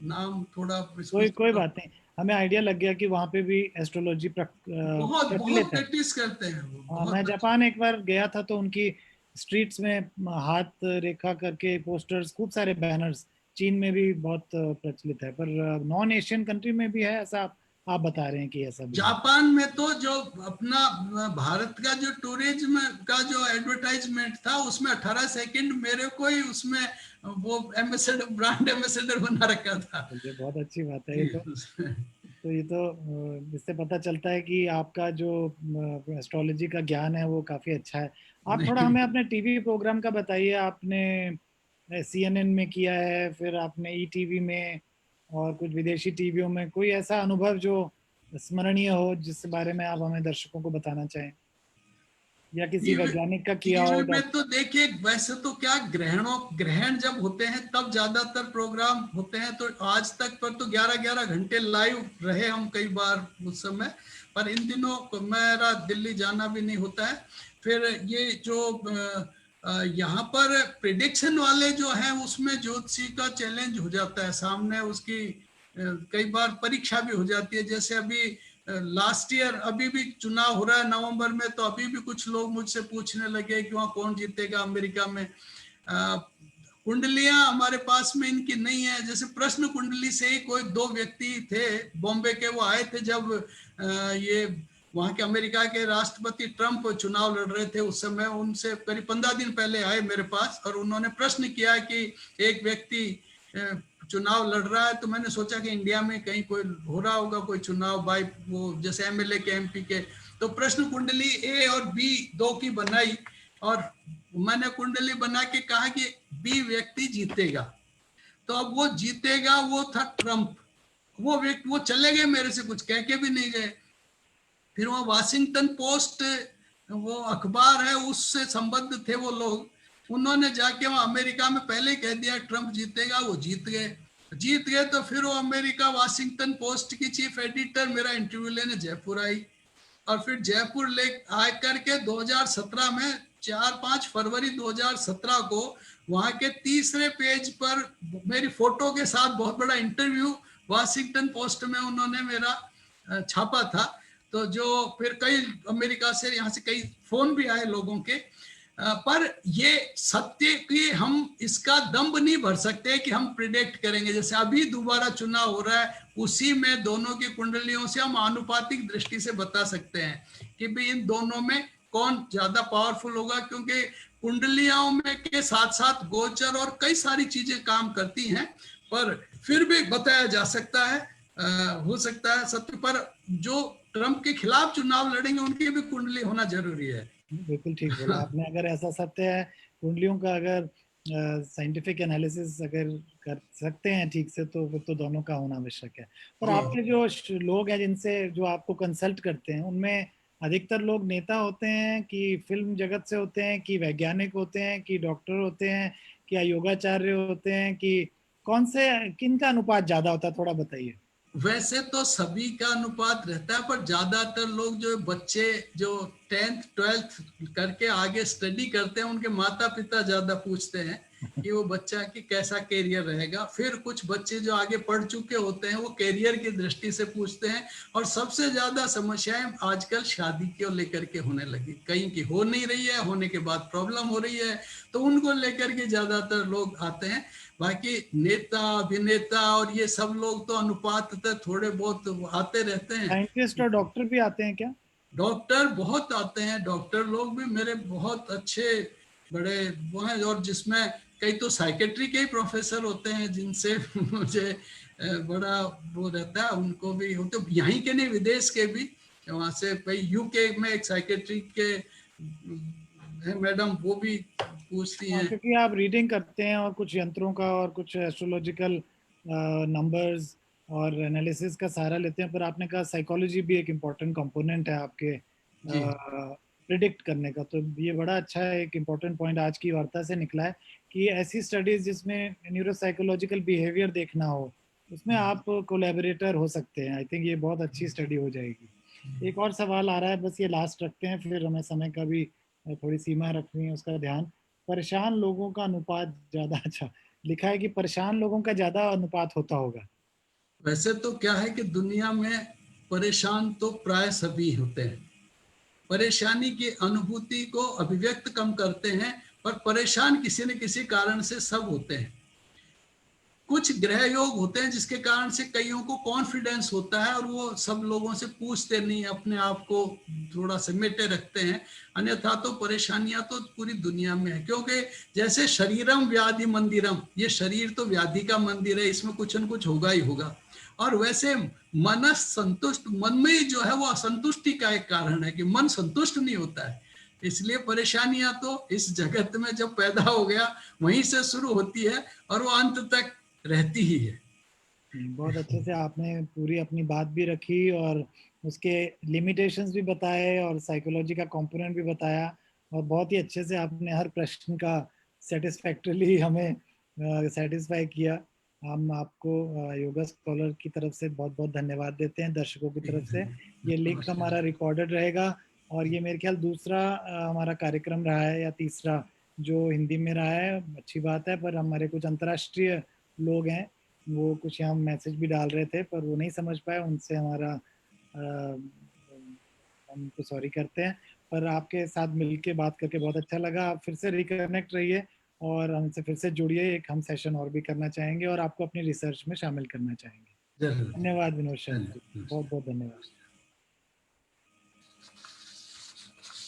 नाम थोड़ा इसमें कोई कोई बात नहीं, हमें आइडिया लग गया कि वहाँ पे भी एस्ट्रोलॉजी बहुत बहुत प्रचलित है। प्रैक्टिस करते हैं वो, मैं बहुत अच्छे। जापान एक बार गया था तो उनकी स्ट्रीट्स में हाथ रेखा करके पोस्टर्स, खूब सारे बैनर्स, चीन में भी बहुत प्रचलित है, पर नॉन एशियन कंट्री में भी है ऐसा? आप बता रहे हैं कि ऐसा भी है? जापान में तो जो अपना भारत का जो टूरिज्म का जो एडवर्टाइजमेंट था, उसमें 18 सेकंड मेरे को ही उसमें वो एम्बेसडर, ब्रांड एम्बेसडर बना रखा था। चलिए, बहुत अच्छी बात है ये तो ये तो इससे पता चलता है कि आपका जो एस्ट्रोलॉजी का ज्ञान है वो काफी अच्छा है। आप थोड़ा नहीं, हमें अपने टीवी प्रोग्राम का बताइए। आपने सीएनएन में किया है, फिर आपने ईटीवी में और कुछ विदेशी टीवियों में, कोई ऐसा अनुभव जो स्मरणीय हो जिस बारे में आप हमें दर्शकों को बताना चाहें, या किसी टीवी वैज्ञानिक का किया टीवी हो में तो देखिए, वैसे तो क्या, ग्रहण जब होते हैं तब ज्यादातर प्रोग्राम होते हैं, तो आज तक पर तो 11-11 घंटे लाइव रहे हम कई बार उस समय। पर इन दिनों मेरा दिल्ली जाना भी नहीं होता है। फिर ये जो यहाँ पर प्रिडिक्शन वाले जो हैं, उसमें ज्योतिषी का चैलेंज हो जाता है सामने, उसकी कई बार परीक्षा भी हो जाती है। जैसे अभी लास्ट ईयर अभी भी चुनाव हो रहा है नवंबर में, तो अभी भी कुछ लोग मुझसे पूछने लगे कि वहाँ कौन जीतेगा अमेरिका में। कुंडलियां हमारे पास में इनकी नहीं है। जैसे प्रश्न कुंडली से ही कोई 2 व्यक्ति थे बॉम्बे के, वो आए थे जब ये वहां के अमेरिका के राष्ट्रपति ट्रंप चुनाव लड़ रहे थे उस समय, उनसे करीब 15 दिन पहले आए मेरे पास, और उन्होंने प्रश्न किया कि एक व्यक्ति चुनाव लड़ रहा है, तो मैंने सोचा कि इंडिया में कहीं कोई हो रहा होगा कोई चुनाव बाई वो, जैसे एमएलए के, एमपी के। तो प्रश्न कुंडली ए और बी 2 की बनाई, और मैंने कुंडली बना के कहा कि बी व्यक्ति जीतेगा। तो अब वो जीतेगा वो था ट्रंप। वो व्यक्ति, वो चले गए मेरे से, कुछ कह के भी नहीं गए। फिर वो वाशिंगटन पोस्ट, वो अखबार है, उससे संबद्ध थे वो लोग, उन्होंने जाके वहां अमेरिका में पहले कह दिया ट्रंप जीतेगा, वो जीत गए। तो फिर वो अमेरिका वाशिंगटन पोस्ट की चीफ एडिटर मेरा इंटरव्यू लेने जयपुर आई, और फिर जयपुर ले आकर के 2017 में 4-5 फरवरी 2017 को वहां के तीसरे पेज पर मेरी फोटो के साथ बहुत बड़ा इंटरव्यू वाशिंगटन पोस्ट में उन्होंने मेरा छापा था। तो जो फिर कई अमेरिका से, यहाँ से कई फोन भी आए लोगों के। पर ये सत्य कि हम इसका दम्ब नहीं भर सकते कि हम प्रिडिक्ट करेंगे। जैसे अभी दोबारा चुनाव हो रहा है, उसी में दोनों की कुंडलियों से हम आनुपातिक दृष्टि से बता सकते हैं कि भी इन दोनों में कौन ज्यादा पावरफुल होगा, क्योंकि कुंडलियों में के साथ साथ गोचर और कई सारी चीजें काम करती हैं। पर फिर भी बताया जा सकता है, हो सकता है सत्य। पर जो ट्रंप के खिलाफ चुनाव लड़ेंगे उनकी भी कुंडली होना जरूरी है। बिल्कुल ठीक बोला आपने। अगर ऐसा सत्य है, कुंडलियों का अगर साइंटिफिक एनालिसिस अगर कर सकते हैं ठीक से, तो फिर तो दोनों का होना आवश्यक है। पर हाँ, आपके जो लोग हैं जिनसे जो आपको कंसल्ट करते हैं, उनमें अधिकतर लोग नेता होते हैं कि फिल्म जगत से होते हैं, कि वैज्ञानिक होते हैं, कि डॉक्टर होते हैं, कि योगाचार्य होते हैं, कि कौन से, किन का अनुपात ज्यादा होता है, थोड़ा बताइए। वैसे तो सभी का अनुपात रहता है, पर ज्यादातर लोग जो बच्चे जो 10th 12th करके आगे स्टडी करते हैं, उनके माता पिता ज्यादा पूछते हैं कि वो बच्चा की कैसा कैरियर रहेगा। फिर कुछ बच्चे जो आगे पढ़ चुके होते हैं वो कैरियर की दृष्टि से पूछते हैं। और सबसे ज्यादा समस्याएं आजकल शादी को लेकर के होने लगी, कहीं की हो नहीं रही है, होने के बाद प्रॉब्लम हो रही है, तो उनको लेकर के ज्यादातर लोग आते हैं। बाकी नेता अभिनेता और ये सब लोग तो अनुपात थोड़े बहुत आते रहते हैं। साइंटिस्ट और डॉक्टर भी आते हैं क्या? डॉक्टर बहुत आते हैं, डॉक्टर लोग भी मेरे बहुत अच्छे बड़े वो हैं, और जिसमें कई तो साइकेट्री के ही प्रोफेसर होते हैं जिनसे मुझे बड़ा वो रहता है। उनको भी होते, यहीं के नहीं विदेश के भी, वहाँ से भाई यूके में एक साइकेट्री के है मैडम, वो भी पूछती हाँ, हैं। क्योंकि आप रीडिंग करते हैं और कुछ यंत्रों का और कुछ एस्ट्रोलॉजिकल नंबर्स और एनालिसिस का सहारा लेते हैं, पर आपने कहा साइकोलॉजी भी एक इम्पोर्टेंट कंपोनेंट है आपके जी प्रिडिक्ट करने का। तो ये बड़ा अच्छा है, एक इम्पोर्टेंट पॉइंट आज की वार्ता से निकला है कि ऐसी स्टडीज जिसमें न्यूरोसाइकोलॉजिकल बिहेवियर देखना हो, उसमें आप कोलैबोरेटर हो सकते हैं। आई थिंक ये बहुत अच्छी स्टडी हो जाएगी। एक और सवाल आ रहा है, बस ये लास्ट रखते हैं, फिर हमें समय का भी थोड़ी सीमा रखनी है, उसका ध्यान। परेशान लोगों का अनुपात ज्यादा, अच्छा लिखा है कि परेशान लोगों का ज्यादा अनुपात होता होगा। वैसे तो क्या है कि दुनिया में परेशान तो प्राय सभी होते हैं, परेशानी की अनुभूति को अभिव्यक्त कम करते हैं, पर परेशान किसी न किसी कारण से सब होते हैं। कुछ ग्रह योग होते हैं जिसके कारण से कईयों को कॉन्फिडेंस होता है और वो सब लोगों से पूछते नहीं, अपने आप को थोड़ा समेटे रखते हैं। अन्यथा तो परेशानियां तो पूरी दुनिया में है, क्योंकि जैसे शरीरम व्याधि मंदिरम, ये शरीर तो व्याधि का मंदिर है, इसमें कुछ न कुछ होगा ही होगा। और वैसे मन संतुष्ट, मन में ही जो है वो असंतुष्टि का एक कारण है कि मन संतुष्ट नहीं होता है। इसलिए परेशानियां तो इस जगत में जब पैदा हो गया वहीं से शुरू होती है और वो अंत तक रहती ही है। बहुत अच्छे से आपने पूरी अपनी बात भी रखी और उसके लिमिटेशंस भी बताए और साइकोलॉजी का कंपोनेंट भी बताया, और बहुत ही अच्छे से आपने हर प्रश्न का सेटिस्फैक्टरली हमें सेटिस्फाई किया। हम आपको योगा स्कॉलर की तरफ से बहुत बहुत धन्यवाद देते हैं, दर्शकों की तरफ से। ये लिंक नमस्कार। हमारा रिकॉर्डेड रहेगा, और ये मेरे ख्याल दूसरा हमारा कार्यक्रम रहा है या तीसरा जो हिंदी में रहा है। अच्छी बात है, पर हमारे कुछ अंतर्राष्ट्रीय लोग हैं, वो कुछ यहाँ मैसेज भी डाल रहे थे पर वो नहीं समझ पाए, उनसे हमारा हम उनको सॉरी करते हैं। पर आपके साथ मिलके बात करके बहुत अच्छा लगा। आप फिर से रिकनेक्ट रहिए और हमसे फिर से जुड़िए, एक हम सेशन और भी करना चाहेंगे और आपको अपनी रिसर्च में शामिल करना चाहेंगे। जरूर। धन्यवाद विनोद शास्त्री, धन्यवाद। बहुत बहुत धन्यवाद।